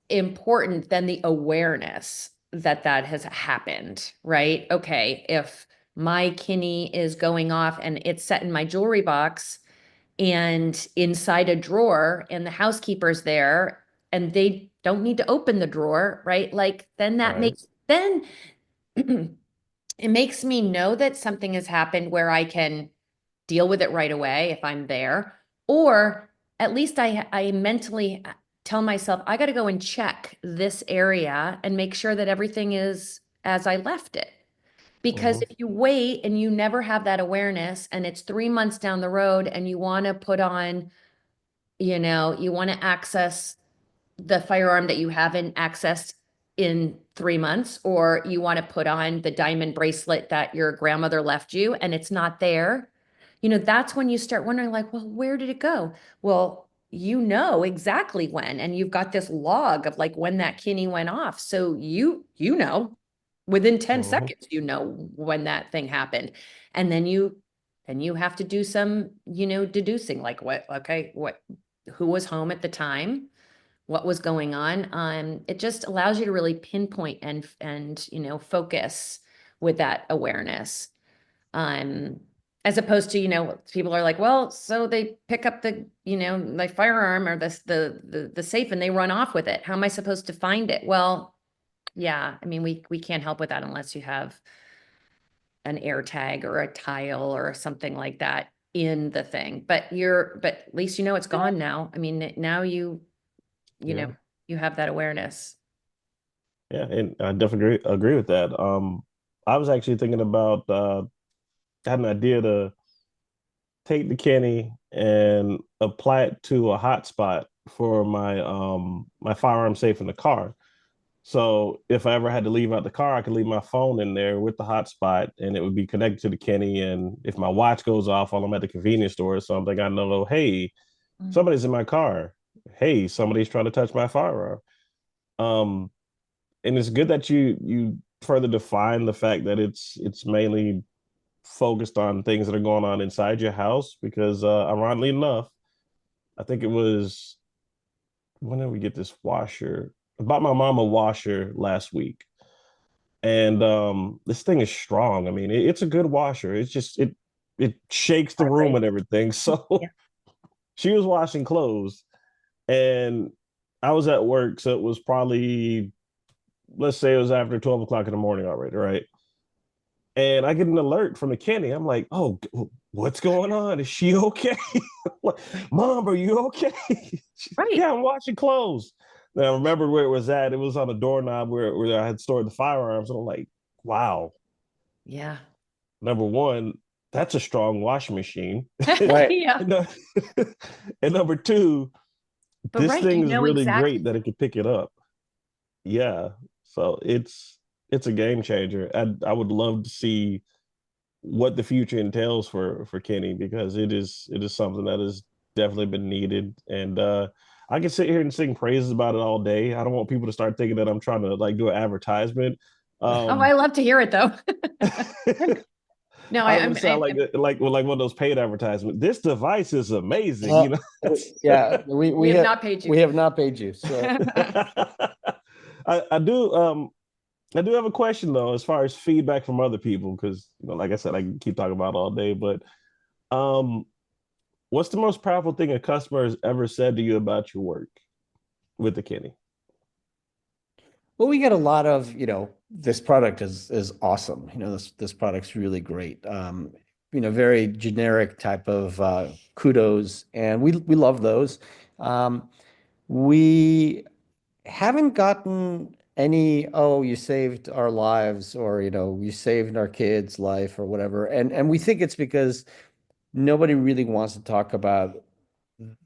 important than the awareness that that has happened, right? Okay, if my Kini is going off and it's set in my jewelry box and inside a drawer and the housekeeper's there and they don't need to open the drawer, right? Like then that Right. makes then it makes me know that something has happened where I can deal with it right away if I'm there, or at least I mentally tell myself I got to go and check this area and make sure that everything is as I left it. Because Mhm. if you wait and you never have that awareness and it's 3 months down the road and you want to put on, you want to access the firearm that you haven't accessed in 3 months, or you want to put on the diamond bracelet that your grandmother left you and it's not there, that's when you start wondering, like, well, where did it go? Well, you know exactly when, and you've got this log of like when that Kini went off. So within 10 Mhm. seconds, when that thing happened. And then you have to do some, deducing, like who was home at the time, what was going on. It just allows you to really pinpoint and focus with that awareness. Um, as opposed to, people are like, well, so they pick up the firearm or the safe and they run off with it. How am I supposed to find it? Well, yeah, I mean, we can't help with that unless you have an air tag or a tile or something like that in the thing. But at least it's gone now. I mean, now you know, Yeah. you have that awareness. Yeah, and I definitely agree with that. I was actually thinking about had an idea to take the Kenny and apply it to a hotspot for my firearm safe in the car. So if I ever had to leave out the car, I could leave my phone in there with the hotspot and it would be connected to the Kenny. And if my watch goes off while I'm at the convenience store or something, I know, hey, Mm. somebody's in my car. Hey, somebody's trying to touch my firearm. Um, and it's good that you further define the fact that it's mainly focused on things that are going on inside your house because ironically enough, I think it was when did we get this washer? I bought my mom a washer last week. And this thing is strong. I mean, it's a good washer. It's just it shakes the room Right. and everything. So Yeah. she was washing clothes and I was at work. So it was probably, let's say it was after 12 o'clock in the morning already, right? And I get an alert from the Kenny. I'm like, oh, what's going on? Is she okay? Like, Mom, are you okay? Right. Yeah, I'm washing clothes. Now I remember where it was at. It was on a doorknob where I had stored the firearms. And I'm like, wow, Yeah. number one, that's a strong washing machine. Right. Yeah. and, and number two, But this right, thing is really exactly. great that it can pick it up. Yeah. So it's a game changer. I would love to see what the future entails for Kenny because it is something that has definitely been needed. And I can sit here and sing praises about it all day. I don't want people to start thinking that I'm trying to like do an advertisement. Oh, I love to hear it though. No, I don't want to sound like one of those paid advertisements. This device is amazing, you know. Yeah, we have not paid you. We have not paid you. So I do I do have a question though, as far as feedback from other people, because like I said, I can keep talking about it all day. But um, what's the most powerful thing a customer has ever said to you about your work with the Kenny? well, we get a lot of, this product is awesome. This product's really great. Very generic type of kudos, and we love those. We haven't gotten any, oh, you saved our lives, or you saved our kids' life or whatever. And we think it's because nobody really wants to talk about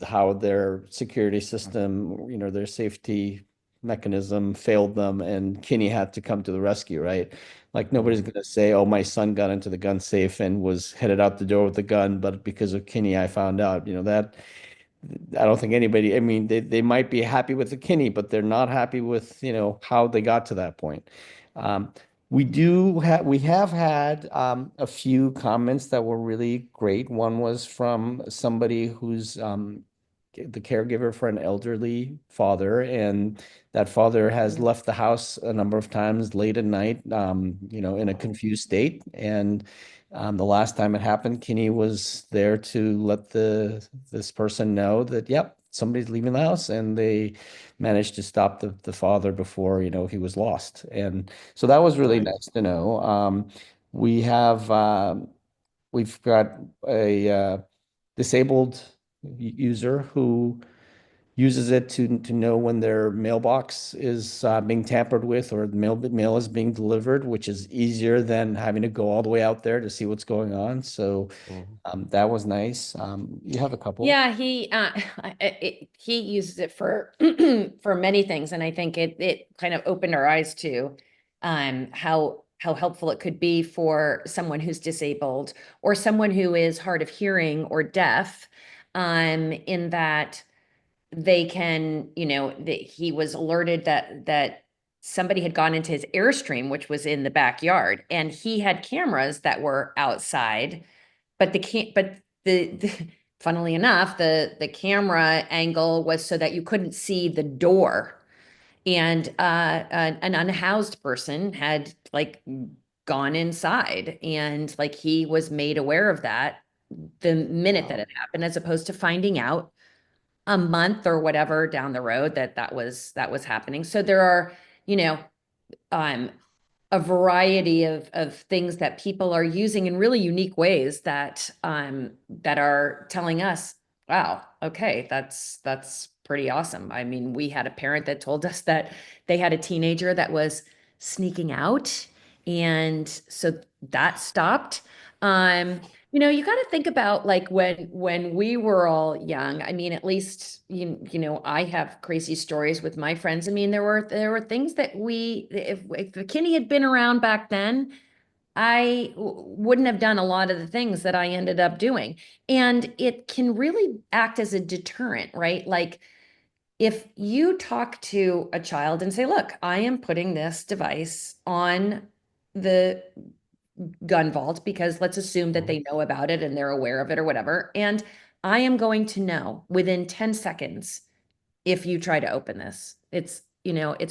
how their security system, their safety mechanism failed them and Kinney had to come to the rescue, right? Like nobody's Mhm. going to say, oh, my son got into the gun safe and was headed out the door with the gun, but because of Kinney, I found out, that I don't think anybody, I mean, they might be happy with the Kinney, but they're not happy with, how they got to that point. Um, We have had a few comments that were really great. One was from somebody who's the caregiver for an elderly father, and that father has left the house a number of times late at night, in a confused state. And the last time it happened, Kini was there to let this person know that, yep, somebody's leaving the house, and they managed to stop the father before, he was lost. And so that was really Nice. nice to know. We have we've got a disabled user who uses it to know when their mailbox is being tampered with, or the mail is being delivered, which is easier than having to go all the way out there to see what's going on. So Mhm. that was nice. You have a couple. Yeah, he uses it for for many things, and I think it kind of opened our eyes to how helpful it could be for someone who's disabled or someone who is hard of hearing or deaf, in that they can, that he was alerted that somebody had gone into his Airstream, which was in the backyard, and he had cameras that were outside, but the funnily enough, the camera angle was so that you couldn't see the door. And an unhoused person had like gone inside, and like he was made aware of that the minute that Wow. it happened, as opposed to finding out a month or whatever down the road that was happening. So there are, you know, um, a variety of things that people are using in really unique ways that are telling us, wow, okay, that's pretty awesome. I mean, we had a parent that told us that they had a teenager that was sneaking out, and so that stopped. You got to think about like when we were all young. I mean, at least I have crazy stories with my friends. I mean, there were things that if McKinney had been around back then, wouldn't have done a lot of the things that I ended up doing. And it can really act as a deterrent, right? Like if you talk to a child and say, look, I am putting this device on the gun vault because let's assume that Mhm. they know about it and they're aware of it or whatever. And I am going to know within 10 seconds if you try to open this. It's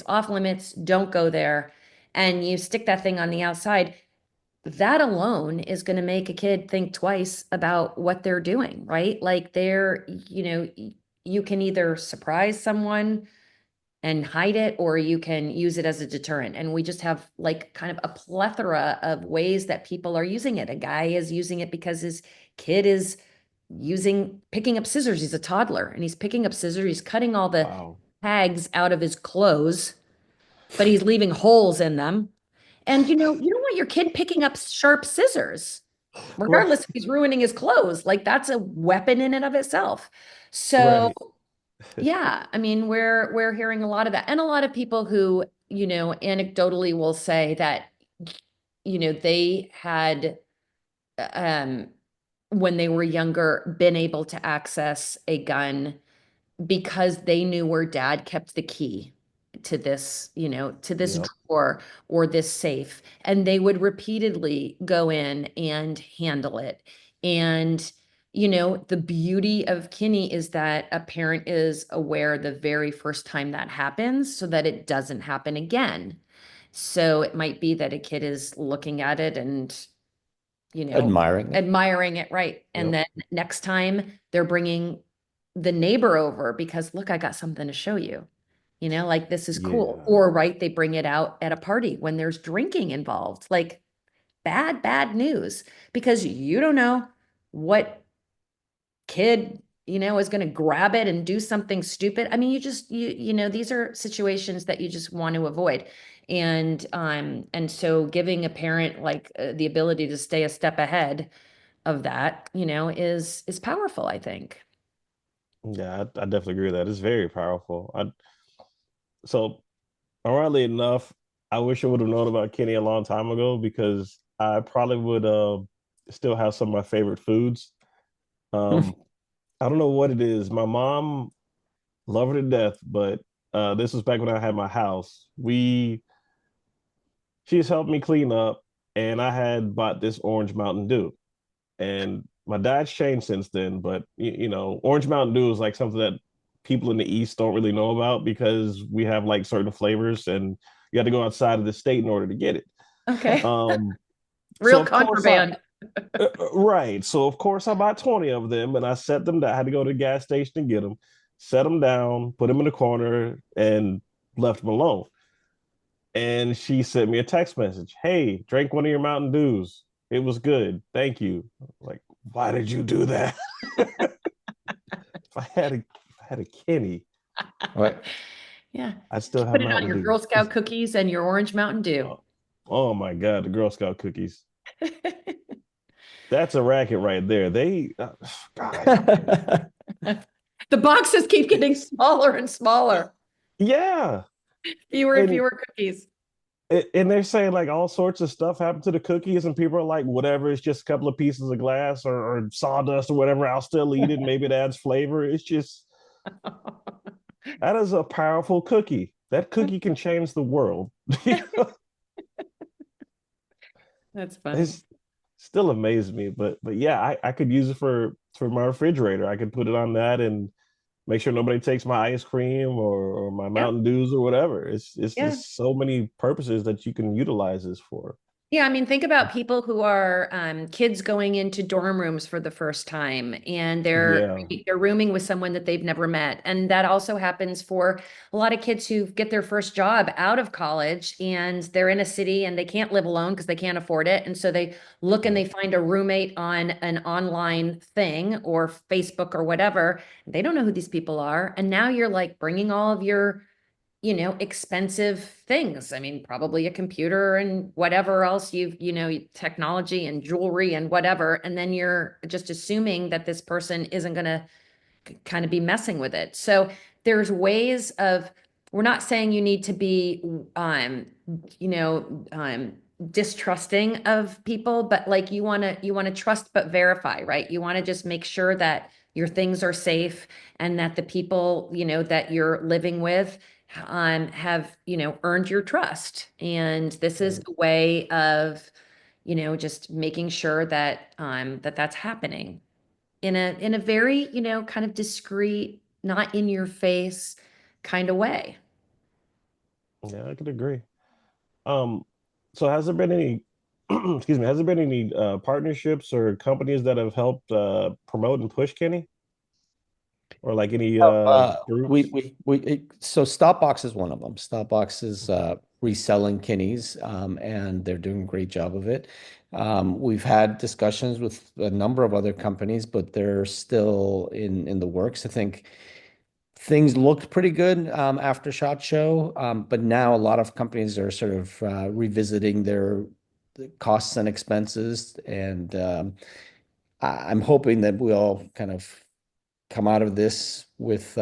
off limits. Don't go there. And you stick that thing on the outside. That alone is going to make a kid think twice about what they're doing, right? Like you can either surprise someone and hide it, or you can use it as a deterrent. And we just have like kind of a plethora of ways that people are using it. A guy is using it because his kid is picking up scissors. He's a toddler and he's picking up scissors. He's cutting all the Wow. tags out of his clothes, but he's leaving holes in them. And you don't want your kid picking up sharp scissors, Right. regardless if he's ruining his clothes. Like that's a weapon in and of itself. So Right. yeah, I mean, we're hearing a lot of that, and a lot of people who, anecdotally will say that, they had, um, when they were younger, been able to access a gun because they knew where dad kept the key to this Yep. drawer or this safe, and they would repeatedly go in and handle it. And the beauty of Kinney is that a parent is aware the very first time that happens so that it doesn't happen again. So it might be that a kid is looking at it and Admiring it. admiring it, right? And Yep. then next time they're bringing the neighbor over because look, I got something to show you. Like this is cool. Yeah. Or right, they bring it out at a party when there's drinking involved. Like bad news because you don't know what kid, is going to grab it and do something stupid. I mean, these are situations that you just want to avoid. And so giving a parent like the ability to stay a step ahead of that, is powerful, I think. Yeah, I definitely agree with that. It's very powerful. So ironically enough, I wish I would have known about Kenny a long time ago because I probably would still have some of my favorite foods. Um, I don't know what it is. My mom loved her to death, but this was back when I had my house. We she's helped me clean up, and I had bought this orange Mountain Dew, and my dad's changed since then. But orange Mountain Dew is like something that people in the East don't really know about because we have like certain flavors, and you have to go outside of the state in order to get it. Okay. Um, so Real of course I, contraband. right. So of course I bought 20 of them, and I set them down. I had to go to the gas station and get them, set them down, put them in the corner, and left them alone. And she sent me a text message. Hey, drank one of your Mountain Dews. It was good. Thank you. Like, why did you do that? If I had a Kini, What? Yeah. I still have Put it on Mountain your Dew. Girl Scout cookies and your orange Mountain Dew. Oh my God, the Girl Scout cookies. That's a racket right there. God, The boxes keep getting smaller and smaller. yeah. Fewer and And fewer cookies. and they're saying like all sorts of stuff happened to the cookies, and people are like, whatever, it's just a couple of pieces of glass or sawdust or whatever. I'll still eat it. Maybe it adds flavor. It's just that is a powerful cookie. That cookie can change the world. That's funny. It's still amazes me, but yeah, I could use it for my refrigerator. I could put it on that and make sure nobody takes my ice cream or my Yeah. Mountain Dews or whatever. It's Yeah. just so many purposes that you can utilize this for. Yeah, I mean, think about people who are kids going into dorm rooms for the first time, and Yeah. they're rooming with someone that they've never met. And that also happens for a lot of kids who get their first job out of college, and they're in a city and they can't live alone because they can't afford it. And so they look and they find a roommate on an online thing or Facebook or whatever. They don't know who these people are. And now you're like bringing all of your expensive things. I mean, probably a computer and whatever else technology and jewelry and whatever. And then you're just assuming that this person isn't going to kind of be messing with it. So there's ways of, we're not saying you need to be, you know, um, distrusting of people, but like you want to trust but verify, right? You want to just make sure that your things are safe and that the people, that you're living with have, earned your trust. And this is a way of, just making sure that that's happening in a very, kind of discreet, not in your face kind of way. Yeah, I could agree. Um, so has there been any, excuse me, has there been any partnerships or companies that have helped promote and push Kenny, or like any groups? So Stopbox is one of them. Stopbox is reselling Kinis, and they're doing a great job of it. We've had discussions with a number of other companies, but they're still in the works. I think things looked pretty good after SHOT Show, but now a lot of companies are sort of revisiting their costs and expenses, and I'm hoping that we'll kind of come out of this with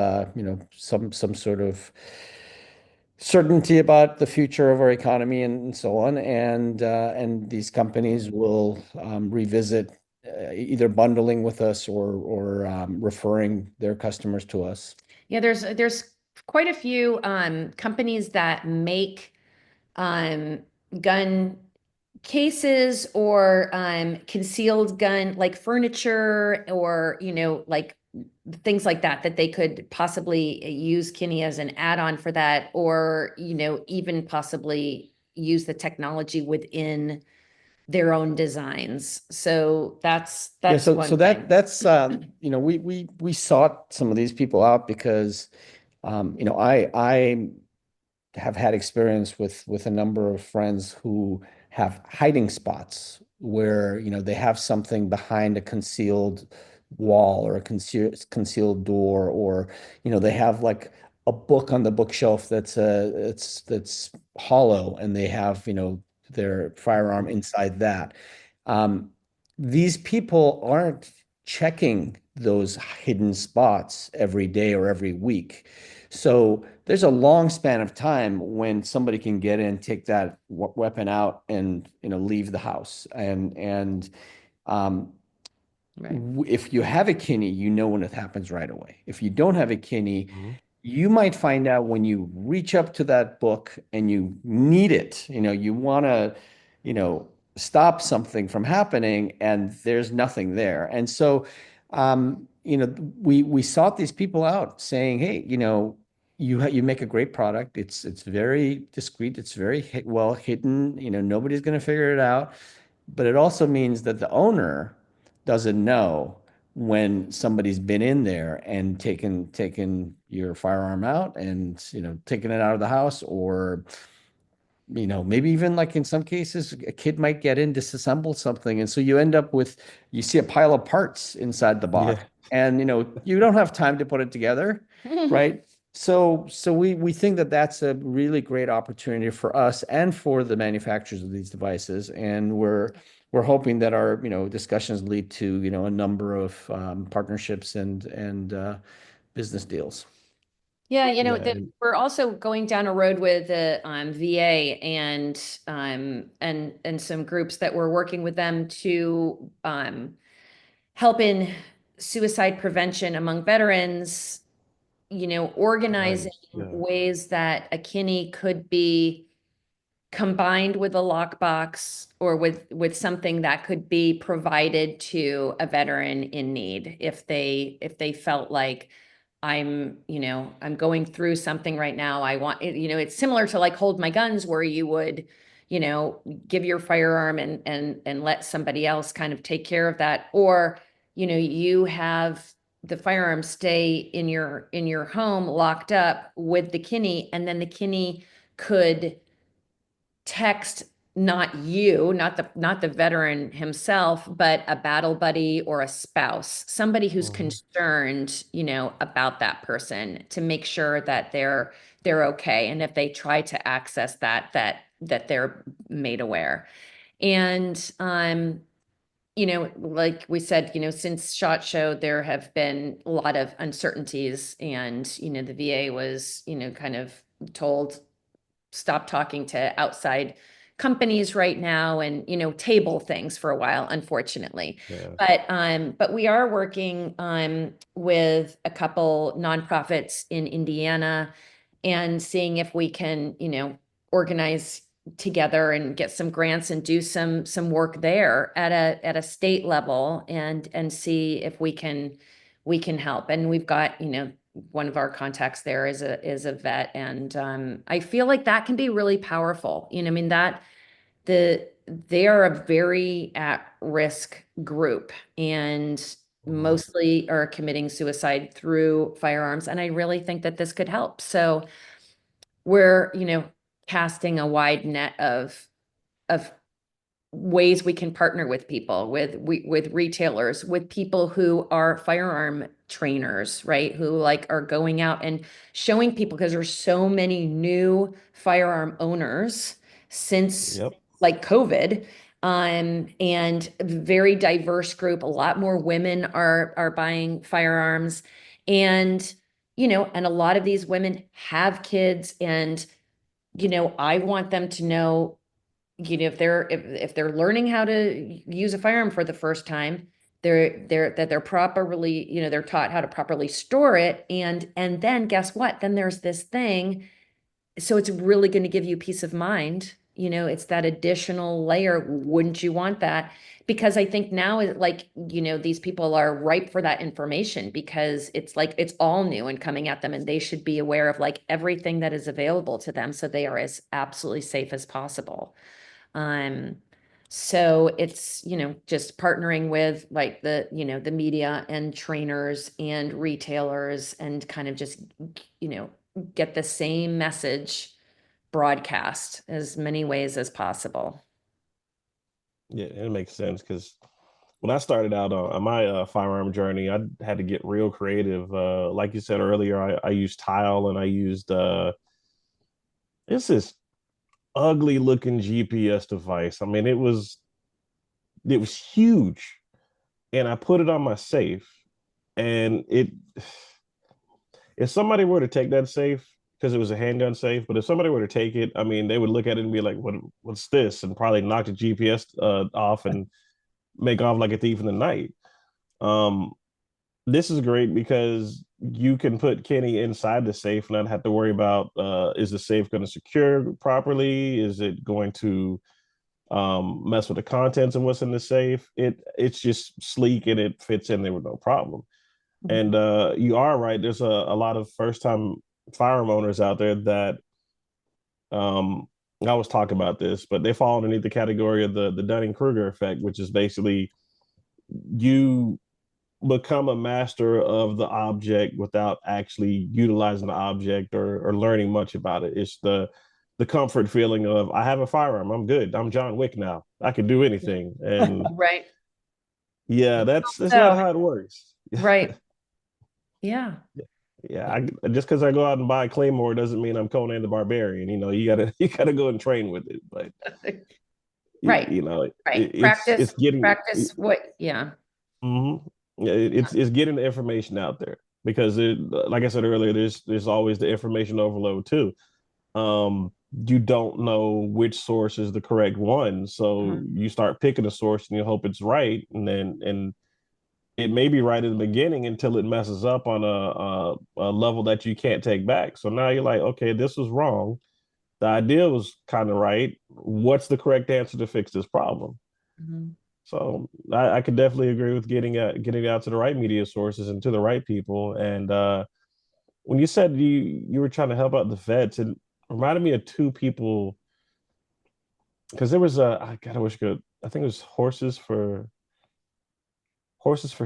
some sort of certainty about the future of our economy and so on, and these companies will revisit either bundling with us or referring their customers to us. Yeah, there's quite a few companies that make um, gun cases or concealed gun like furniture or like things like that they could possibly use Kini as an add-on for that, or even possibly use the technology within their own designs. So Yeah, that's so one thing. that's we sought some of these people out because I have had experience with a number of friends who have hiding spots where they have something behind a concealed wall or a concealed door, or they have like a book on the bookshelf that's hollow, and they have their firearm inside that. Um, these people aren't checking those hidden spots every day or every week. So there's a long span of time when somebody can get in, take that weapon out, and leave the house. And um, Right. if you have a Kini, you know when it happens right away. If you don't have a Kini, Mhm. you might find out when you reach up to that book and you need it, you want to, stop something from happening and there's nothing there. And so, we sought these people out saying, hey, you make a great product. It's very discreet. It's very well hidden. Nobody's going to figure it out. But it also means that the owner doesn't know when somebody's been in there and taken your firearm out and taken it out of the house, or maybe even like in some cases a kid might get in, disassemble something, and so you see a pile of parts inside the box, Yeah. and you don't have time to put it together, right? So we think that that's a really great opportunity for us and for the manufacturers of these devices, and we're hoping that our discussions lead to a number of partnerships and business deals. Yeah, Yeah. we're also going down a road with the VA and some groups that we're working with them to help in suicide prevention among veterans, organizing Nice. Yeah. ways that a Kini could be combined with a lockbox or with something that could be provided to a veteran in need if they felt like I'm going through something right now. I want it, it's similar to like Hold My Guns, where you would, give your firearm and let somebody else kind of take care of that. Or, you have the firearm stay in your home locked up with the Kini, and then the Kini could text not you, not the veteran himself, but a battle buddy or a spouse, somebody who's Mhm. concerned, about that person, to make sure that they're okay. And if they try to access that they're made aware. And like we said, since SHOT Show, there have been a lot of uncertainties, and the VA was, kind of told stop talking to outside companies right now and table things for a while, unfortunately. Yeah. But we are working with a couple nonprofits in Indiana and seeing if we can organize together and get some grants and do some work there at a state level, and see if we can help. And we've got one of our contacts there is a vet, and I feel like that can be really powerful. I mean, they are a very at-risk group, and Mhm. mostly are committing suicide through firearms, and I really think that this could help. So we're casting a wide net of ways we can partner with people, with retailers, with people who are firearm trainers, right? Who like are going out and showing people, because there's so many new firearm owners since Yep. like COVID. And very diverse group. A lot more women are buying firearms. And and a lot of these women have kids, and I want them to know, if they're learning how to use a firearm for the first time, they're properly, they're taught how to properly store it. And then guess what? Then there's this thing. So it's really going to give you peace of mind. It's that additional layer. Wouldn't you want that? Because I think now, like, these people are ripe for that information, because it's like it's all new and coming at them, and they should be aware of like everything that is available to them, so they are as absolutely safe as possible. Um, so it's, just partnering with like the media and trainers and retailers, and kind of just, get the same message broadcast as many ways as possible. Yeah, it makes sense because when I started out on my firearm journey, I had to get real creative. Like you said earlier, I used tile, and I used it's this ugly looking GPS device. I mean, it was huge, and I put it on my safe, and it if somebody were to take that safe, because it was a handgun safe, but if somebody were to take it, I mean, they would look at it and be like, what's this? And probably knock the GPS off and make off like a thief in the night. Um, this is great because you can put Kini inside the safe and not have to worry about is the safe going to secure properly? Is it going to mess with the contents of what's in the safe? It's just sleek and it fits in there with no problem. And you are right. There's a lot of first time firearm owners out there that I was talking about this, but they fall underneath the category of the Dunning-Kruger effect, which is basically you become a master of the object without actually utilizing the object or learning much about it. It's the comfort feeling of I have a firearm, I'm good, I'm John Wick now, I can do anything. And Right. yeah, that's not So, how it works. right. Yeah. Yeah, just because I go out and buy a Claymore doesn't mean I'm Conan the Barbarian. You know, you gotta go and train with it. But Right. you know, Right. it's getting Practice what, yeah. Mhm. Yeah, it's getting the information out there because like I said earlier, there's always the information overload too. You don't know which source is the correct one, so you start picking a source and you hope it's right, and it may be right in the beginning until it messes up on a level that you can't take back. So now you're like, okay, this was wrong. The idea was kind of right. What's the correct answer to fix this problem? Mhm. So I could definitely agree with getting out to the right media sources and to the right people. And when you said you were trying to help out the vets, it reminded me of two people because there was I wish I could. I think it was Horses for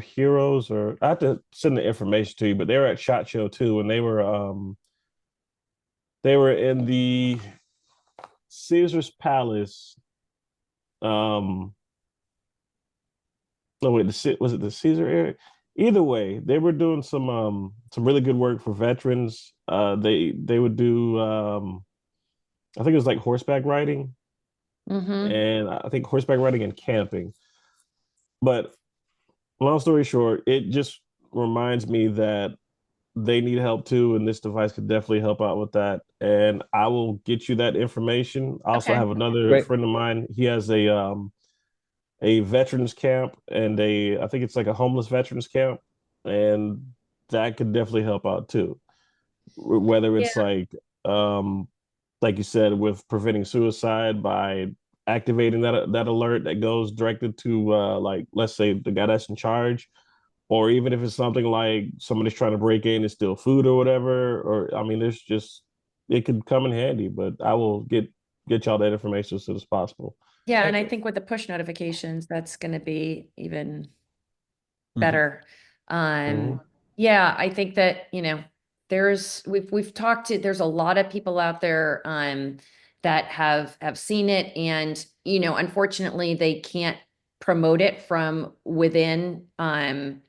Heroes, or I have to send the information to you, but they were at SHOT Show too, and they were in the Caesar's Palace. No wait, was it the Caesar area? Either way, they were doing some really good work for veterans. They would do I think it was like horseback riding, Mm-hmm. and I think horseback riding and camping. But long story short, it just reminds me that they need help too, and this device could definitely help out with that. And I will get you that information. I also Okay. have another Great. friend of mine. He has a veterans camp and I think it's like a homeless veterans camp, and that could definitely help out too. Whether Yeah. it's like you said, with preventing suicide by activating that alert that goes directed to like let's say the guy that's in charge, or even if it's something like somebody's trying to break in and steal food or whatever, or I mean, there's just it could come in handy. But I will get y'all that information as soon as possible. Yeah. And I think with the push notifications, that's going to be even Mhm. better. Mhm. Yeah, I think that, we've talked to, there's a lot of people out there, that have seen it and, unfortunately they can't promote it from within, and,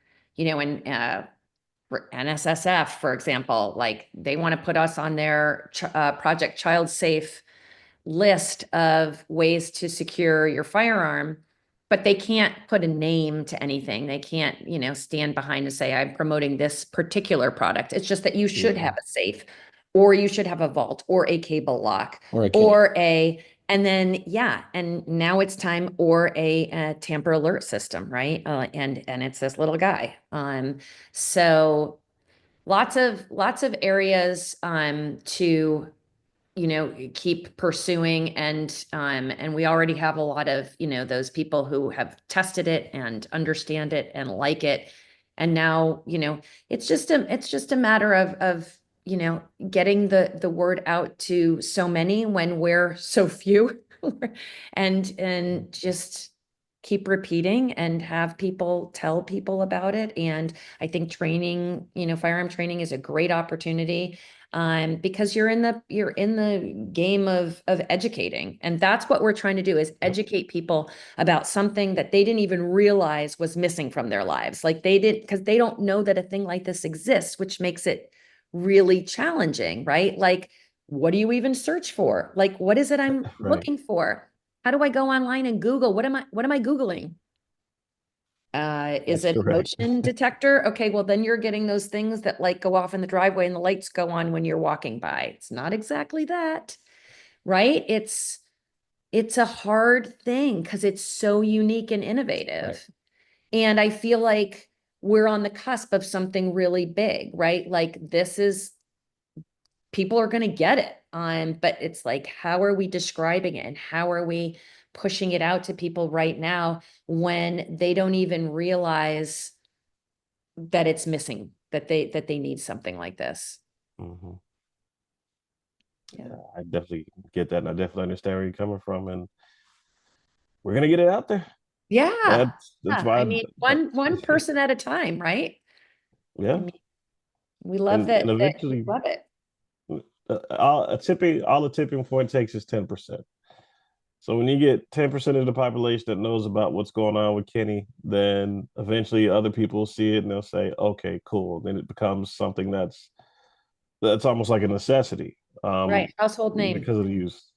for NSSF, for example, like they want to put us on their Project Child Safe list of ways to secure your firearm, but they can't put a name to anything. They can't, stand behind and say, I'm promoting this particular product. It's just that you should Yeah. have a safe, or you should have a vault, or a cable lock, Or a Kini. and then, yeah, and now it's time, or a tamper alert system, right? And it's this little guy. So lots of areas, to keep pursuing, and we already have a lot of, those people who have tested it and understand it and like it. And now, it's just a matter of, getting the word out to so many when we're so few. And just keep repeating and have people tell people about it. And I think training, firearm training is a great opportunity, because you're in the game of educating, and that's what we're trying to do, is educate people about something that they didn't even realize was missing from their lives. Like they did, because they don't know that a thing like this exists, which makes it really challenging, right? Like, what do you even search for? Like, what is it I'm Right. looking for? How do I go online and Google? What am I Googling? Is That's it a correct. motion detector? Okay, well, then you're getting those things that like go off in the driveway and the lights go on when you're walking by. It's not exactly that, right? It's a hard thing because it's so unique and innovative. Right. And I feel like we're on the cusp of something really big, right? Like people are going to get it. But it's like, how are we describing it and how are we pushing it out to people right now when they don't even realize that it's missing, that they need something like this? Mhm. Yeah. I definitely get that, and I definitely understand where you're coming from, and we're gonna get it out there. Yeah. That's Yeah. why. I mean, one person at a time, right? I Yeah, mean, we love and that we eventually, love it. all the tipping point takes is 10%. So when you get 10% of the population that knows about what's going on with Kenny, then eventually other people see it and they'll say, "Okay, cool." Then it becomes something that's almost like a necessity, Right. Household name. because of the use.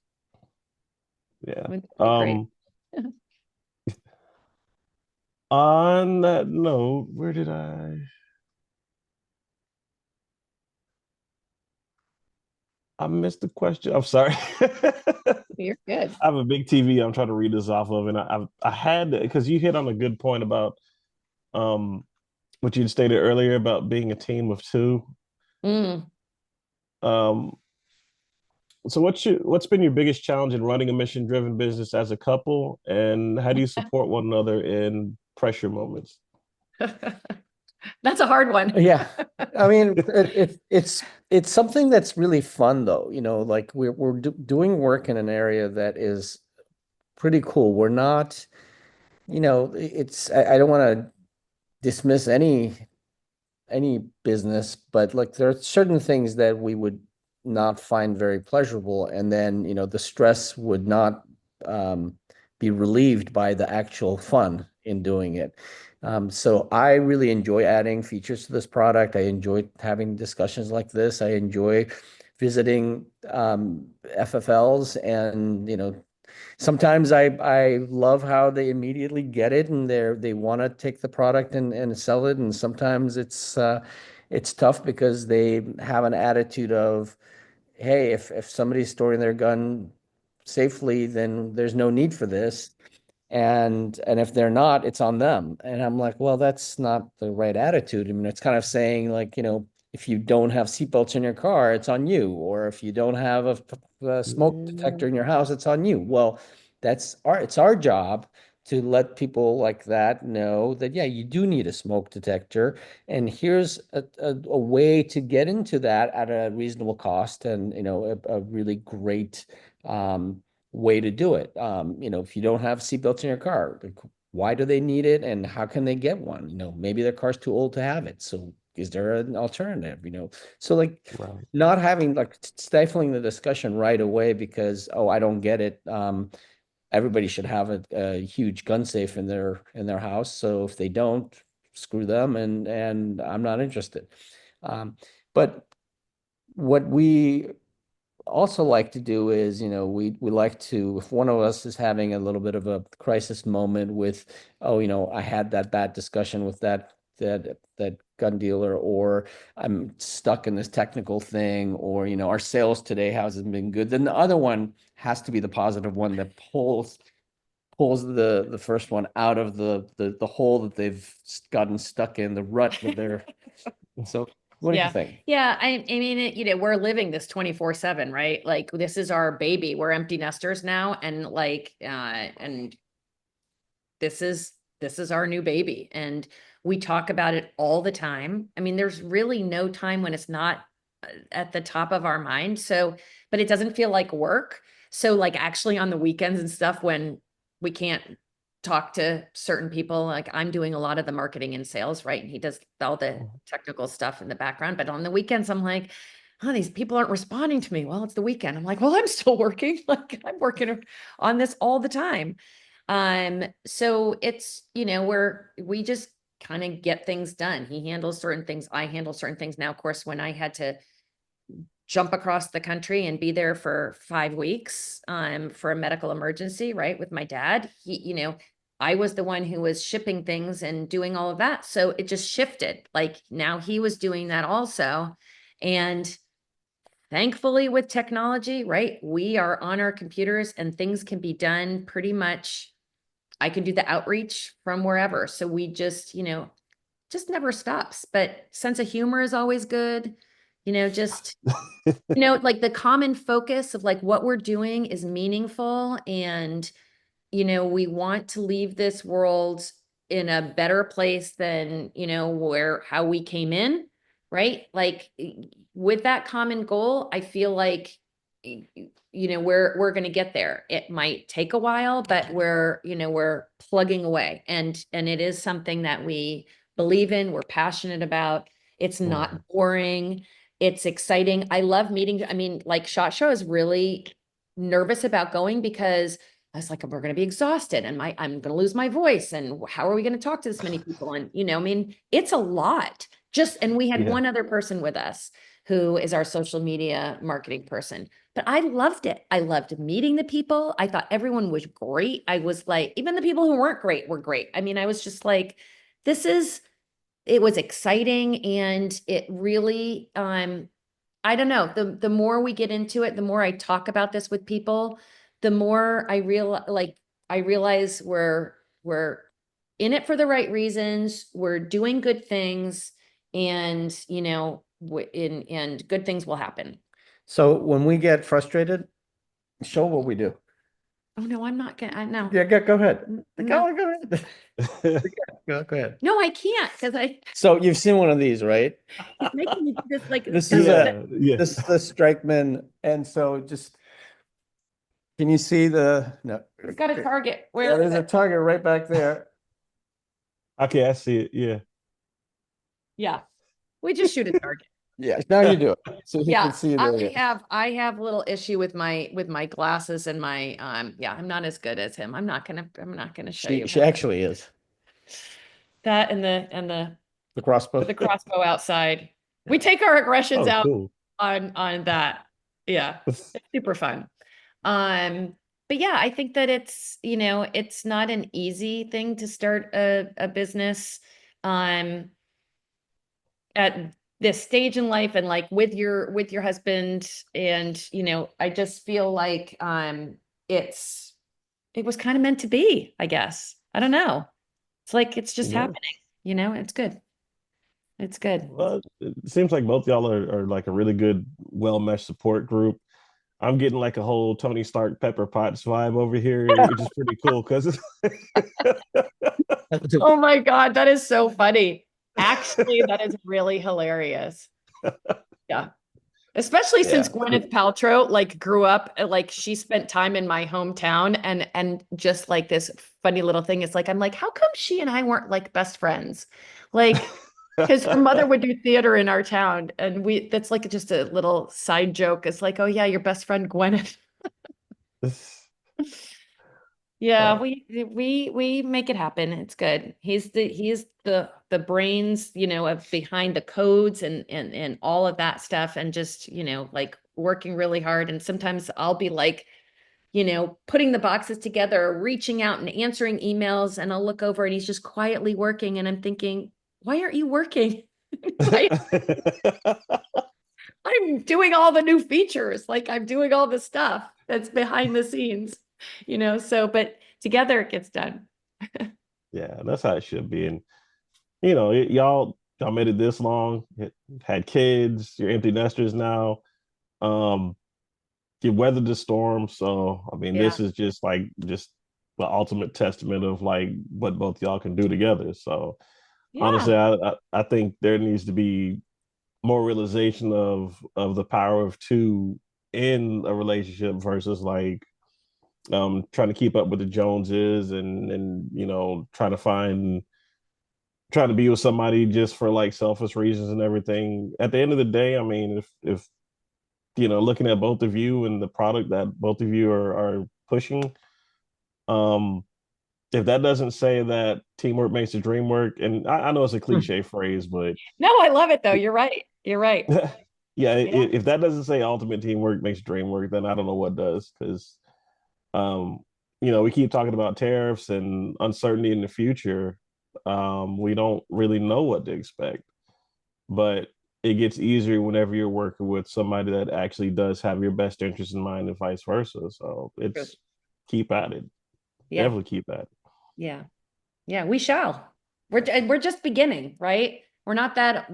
Yeah. Wouldn't that be great? On that note, where did I missed the question? I'm sorry. You're good. I have a big TV. I'm trying to read this off of, and I had because you hit on a good point about um what you stated earlier about being a team of two. Mm. Um, so what's been your biggest challenge in running a mission driven business as a couple, and how do you support one another in pressure moments? That's a hard one. Yeah, I mean, it's something that's really fun though. Like we're doing work in an area that is pretty cool. We're not, it's I don't want to dismiss any business, but like there are certain things that we would not find very pleasurable, and then the stress would not um, be relieved by the actual fun in doing it. So I really enjoy adding features to this product. I enjoy having discussions like this. I enjoy visiting FFLs, and sometimes I love how they immediately get it and they want to take the product and sell it. And sometimes it's tough because they have an attitude of, hey, if somebody's storing their gun safely, then there's no need for this. And if they're not, it's on them. And I'm like, well, that's not the right attitude. I mean, it's kind of saying like, if you don't have seatbelts in your car, it's on you. Or if you don't have a smoke detector in your house, it's on you. Well, it's our job to let people like that know that, yeah, you do need a smoke detector. And here's a way to get into that at a reasonable cost and, a really great way to do it. If you don't have seatbelts in your car, like, why do they need it and how can they get one? Maybe their car's too old to have it. So is there an alternative? So like Right. not having like stifling the discussion right away because, oh, I don't get it. Everybody should have a huge gun safe in their house. So if they don't, screw them and I'm not interested. But what we also like to do is, we like to, if one of us is having a little bit of a crisis moment with, oh, I had that bad discussion with that gun dealer, or I'm stuck in this technical thing, or, our sales today hasn't been good, then the other one has to be the positive one that pulls the first one out of the hole that they've gotten stuck in, the rut that they're so what do you Yeah. think? Yeah. I mean, we're living this 24/7, right? Like this is our baby. We're empty nesters now. And like, and this is our new baby. And we talk about it all the time. I mean, there's really no time when it's not at the top of our mind. So, but it doesn't feel like work. So like actually on the weekends and stuff when we can't talk to certain people, like I'm doing a lot of the marketing and sales, right? And he does all the technical stuff in the background. But on the weekends, I'm like, oh, these people aren't responding to me. Well, it's the weekend. I'm like, well, I'm still working. Like I'm working on this all the time. So it's, we just kind of get things done. He handles certain things. I handle certain things. Now, of course, when I had to jump across the country and be there for 5 weeks, for a medical emergency, right, with my dad, I was the one who was shipping things and doing all of that. So it just shifted. Like now he was doing that also. And thankfully with technology, right, we are on our computers and things can be done pretty much. I can do the outreach from wherever. So we just, just never stops. But sense of humor is always good. Just, like the common focus of like what we're doing is meaningful, and, we want to leave this world in a better place than, how we came in, right? Like with that common goal, I feel like, we're going to get there. It might take a while, but we're plugging away, and it is something that we believe in, we're passionate about. It's not boring. It's exciting. I love meeting. I mean, like SHOT Show is really nervous about going because I was like, we're going to be exhausted and I'm going to lose my voice. And how are we going to talk to this many people? And, I mean, it's a lot and we had one other person with us who is our social media marketing person, but I loved it. I loved meeting the people. I thought everyone was great. I was like, even the people who weren't great were great. I mean, I was just like, it was exciting, and it really, I don't know, the more we get into it, the more I talk about this with people, the more I realize we're in it for the right reasons. We're doing good things, and, and good things will happen. So when we get frustrated, show what we do. Oh, no, I'm not gonna, no. Yeah, go ahead. No. Go ahead. Go ahead. No, I can't, because So you've seen one of these, right? he's making me do this like. This is yeah. this is the Strikeman, and so just can you see no? We've got a target. Yeah, there's a target right back there. Okay, I see it. Yeah. Yeah, we just shoot a target. Yeah, now you do it. So you Yeah, can see I have a little issue with my glasses and my yeah, I'm not as good as him. I'm not gonna show you. She actually is. That and the crossbow. with the crossbow outside. We take our aggressions out cool. on that. Yeah, it's super fun. But yeah, I think that it's not an easy thing to start a business at this stage in life, and like with your husband, and I just feel like it was kind of meant to be, I guess. I don't know. It's like it's just happening, it's good. It's good. Well, it seems like both y'all are like a really good, well-meshed support group. I'm getting like a whole Tony Stark Pepper Potts vibe over here, which is pretty cool because Oh my God, that is so funny. Actually, that is really hilarious. Yeah. Especially since Gwyneth Paltrow like grew up, like she spent time in my hometown, and just like this funny little thing is like, I'm like, how come she and I weren't like best friends? Like, because her mother would do theater in our town, and that's like just a little side joke. It's like, oh yeah, your best friend Gwyneth. Yeah, we make it happen. It's good. He's the brains, of behind the codes and all of that stuff, and just, like working really hard. And sometimes I'll be like, putting the boxes together, reaching out and answering emails, and I'll look over and he's just quietly working, and I'm thinking, why aren't you working? I'm doing all the new features. Like I'm doing all the stuff that's behind the scenes. But together it gets done. Yeah, that's how it should be. And y'all made it this long, had kids, you're empty nesters now. You weathered the storm. So I mean, this is just the ultimate testament of like what both y'all can do together. So honestly, I think there needs to be more realization of the power of two in a relationship versus like trying to keep up with the Joneses and trying to be with somebody just for like selfish reasons and everything. At the end of the day, I mean, if looking at both of you and the product that both of you are pushing, if that doesn't say that teamwork makes the dream work, and I know it's a cliche phrase, but no, I love it though. You're right. If that doesn't say ultimate teamwork makes dream work, then I don't know what does. Because we keep talking about tariffs and uncertainty in the future. We don't really know what to expect, but it gets easier whenever you're working with somebody that actually does have your best interest in mind, and vice versa. So keep at it. Definitely keep at it. Yeah, we shall. we're just beginning, right? We're not, Yeah.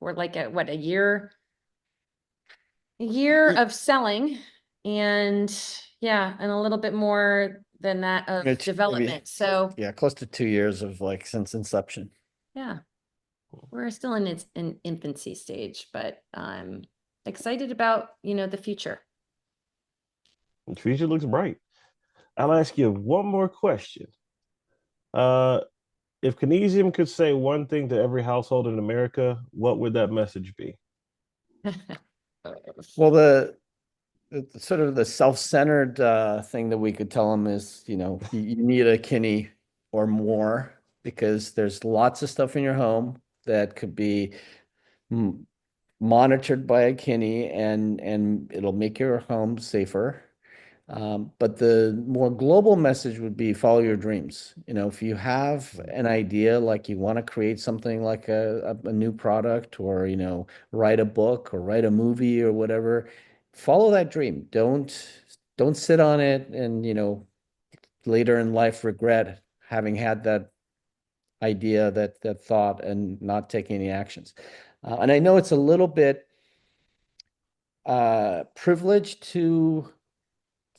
we're like a year of selling, and yeah, and a little bit more than that of Maybe- development. So Yeah, close to 2 years of like since inception. yeah, we're still in its infancy stage, but I'm excited about, the future. The future looks bright. I'll ask you one more question. Uh, if Kinesium could say one thing to every household in America, what would that message be? Well, the sort of the self-centered thing that we could tell them is, you need a Kini or more, because there's lots of stuff in your home that could be monitored by a Kini, and it'll make your home safer. But the more global message would be follow your dreams. If you have an idea, like you want to create something like a new product, or, write a book or write a movie or whatever, follow that dream. Don't sit on it and, later in life regret having had that idea, that thought, and not taking any actions. And I know it's a little bit privileged to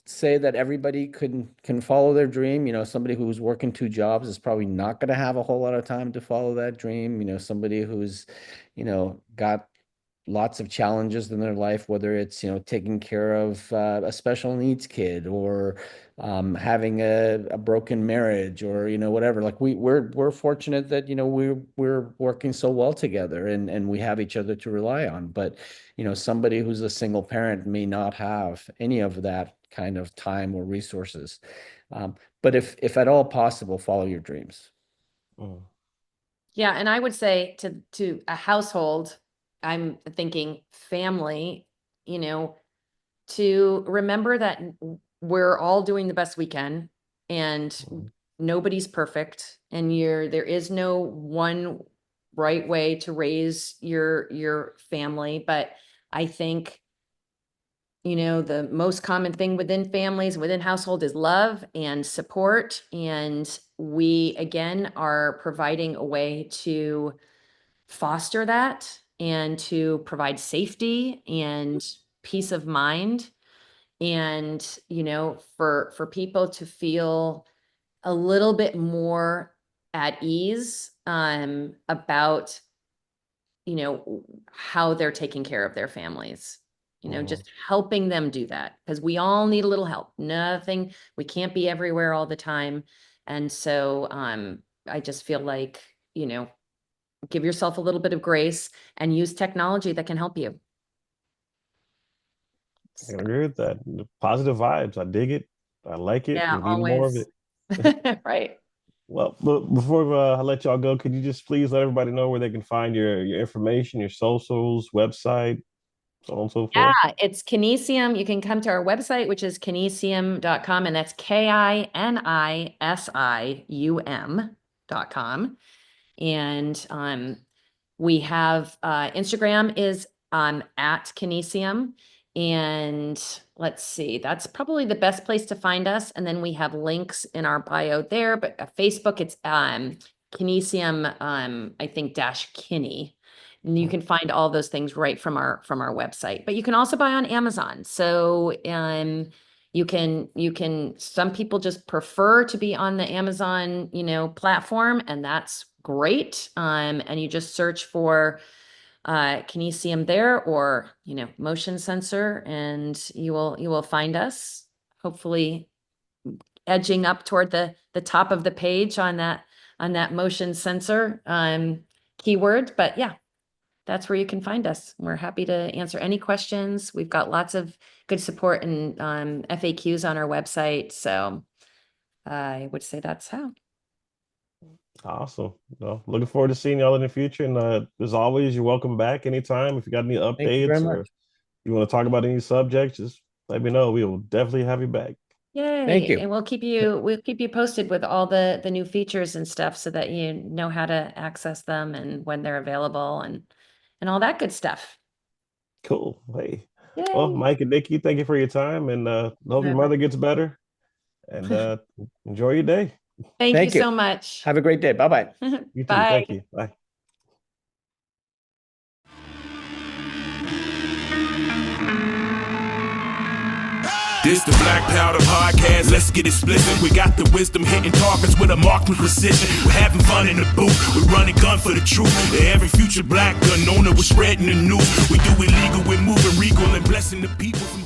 say that everybody can follow their dream. Somebody who's working two jobs is probably not going to have a whole lot of time to follow that dream. Somebody who's, got lots of challenges in their life, whether it's, taking care of a special needs kid, or having a broken marriage, or, whatever. Like we're fortunate that, we're working so well together, and we have each other to rely on. But, somebody who's a single parent may not have any of that kind of time or resources. But if at all possible, follow your dreams. Mm. Yeah, and I would say to a household, I'm thinking family, to remember that we're all doing the best we can, and Mhm. nobody's perfect, and there is no one right way to raise your family. But I think, the most common thing within families, within household, is love and support. And we, again, are providing a way to foster that and to provide safety and peace of mind. And, for people to feel a little bit more at ease, about, how they're taking care of their families. Mhm. Just helping them do that, because we all need a little help. We can't be everywhere all the time. And so I just feel like, give yourself a little bit of grace and use technology that can help you. I can agree with that. The positive vibes. I dig it. I like it. Yeah, We need more of always. it. Right. Well, but before I let y'all go, could you just please let everybody know where they can find your information, your socials, website, so on and so Yeah, forth? it's Kinisium. You can come to our website, which is kinisium.com, and that's KINISIUM.com. And we have Instagram is at Kinesium. And let's see, that's probably the best place to find us. And then we have links in our bio there, but Facebook, it's Kinesium, I think dash Kini. And you can find all those things right from our website. But you can also buy on Amazon. So some people just prefer to be on the Amazon, platform, and that's great. And you just search for Kinesium there, or, motion sensor, and you will find us, hopefully edging up toward the top of the page on that motion sensor keyword. But yeah, that's where you can find us. We're happy to answer any questions. We've got lots of good support and FAQs on our website. So I would say that's how. Awesome. Well, looking forward to seeing y'all in the future. And as always, you're welcome back anytime. If you got any Thank you very updates or much. you want to talk about any subjects, just let me know. We will definitely have you back. Thank Yay. you. And we'll keep you posted with all the new features and stuff, so that you know how to access them and when they're available, and all that good stuff. Cool. Hey. Well, Yay. Mike and Nikki, thank you for your time, and hope your Never. mother gets better, and enjoy your day. Thank Thank you you. so much. Have a great day. Bye-bye. You too. Bye. Thank you. Bye. This the Black Powder Podcast, let's get explicit. We got the wisdom hitting targets with a marksman precision. We're having fun in the booth, we're running gun for the truth. Every future black gun owner, we're spreading the news. We do illegal, we're moving regal and blessing the people from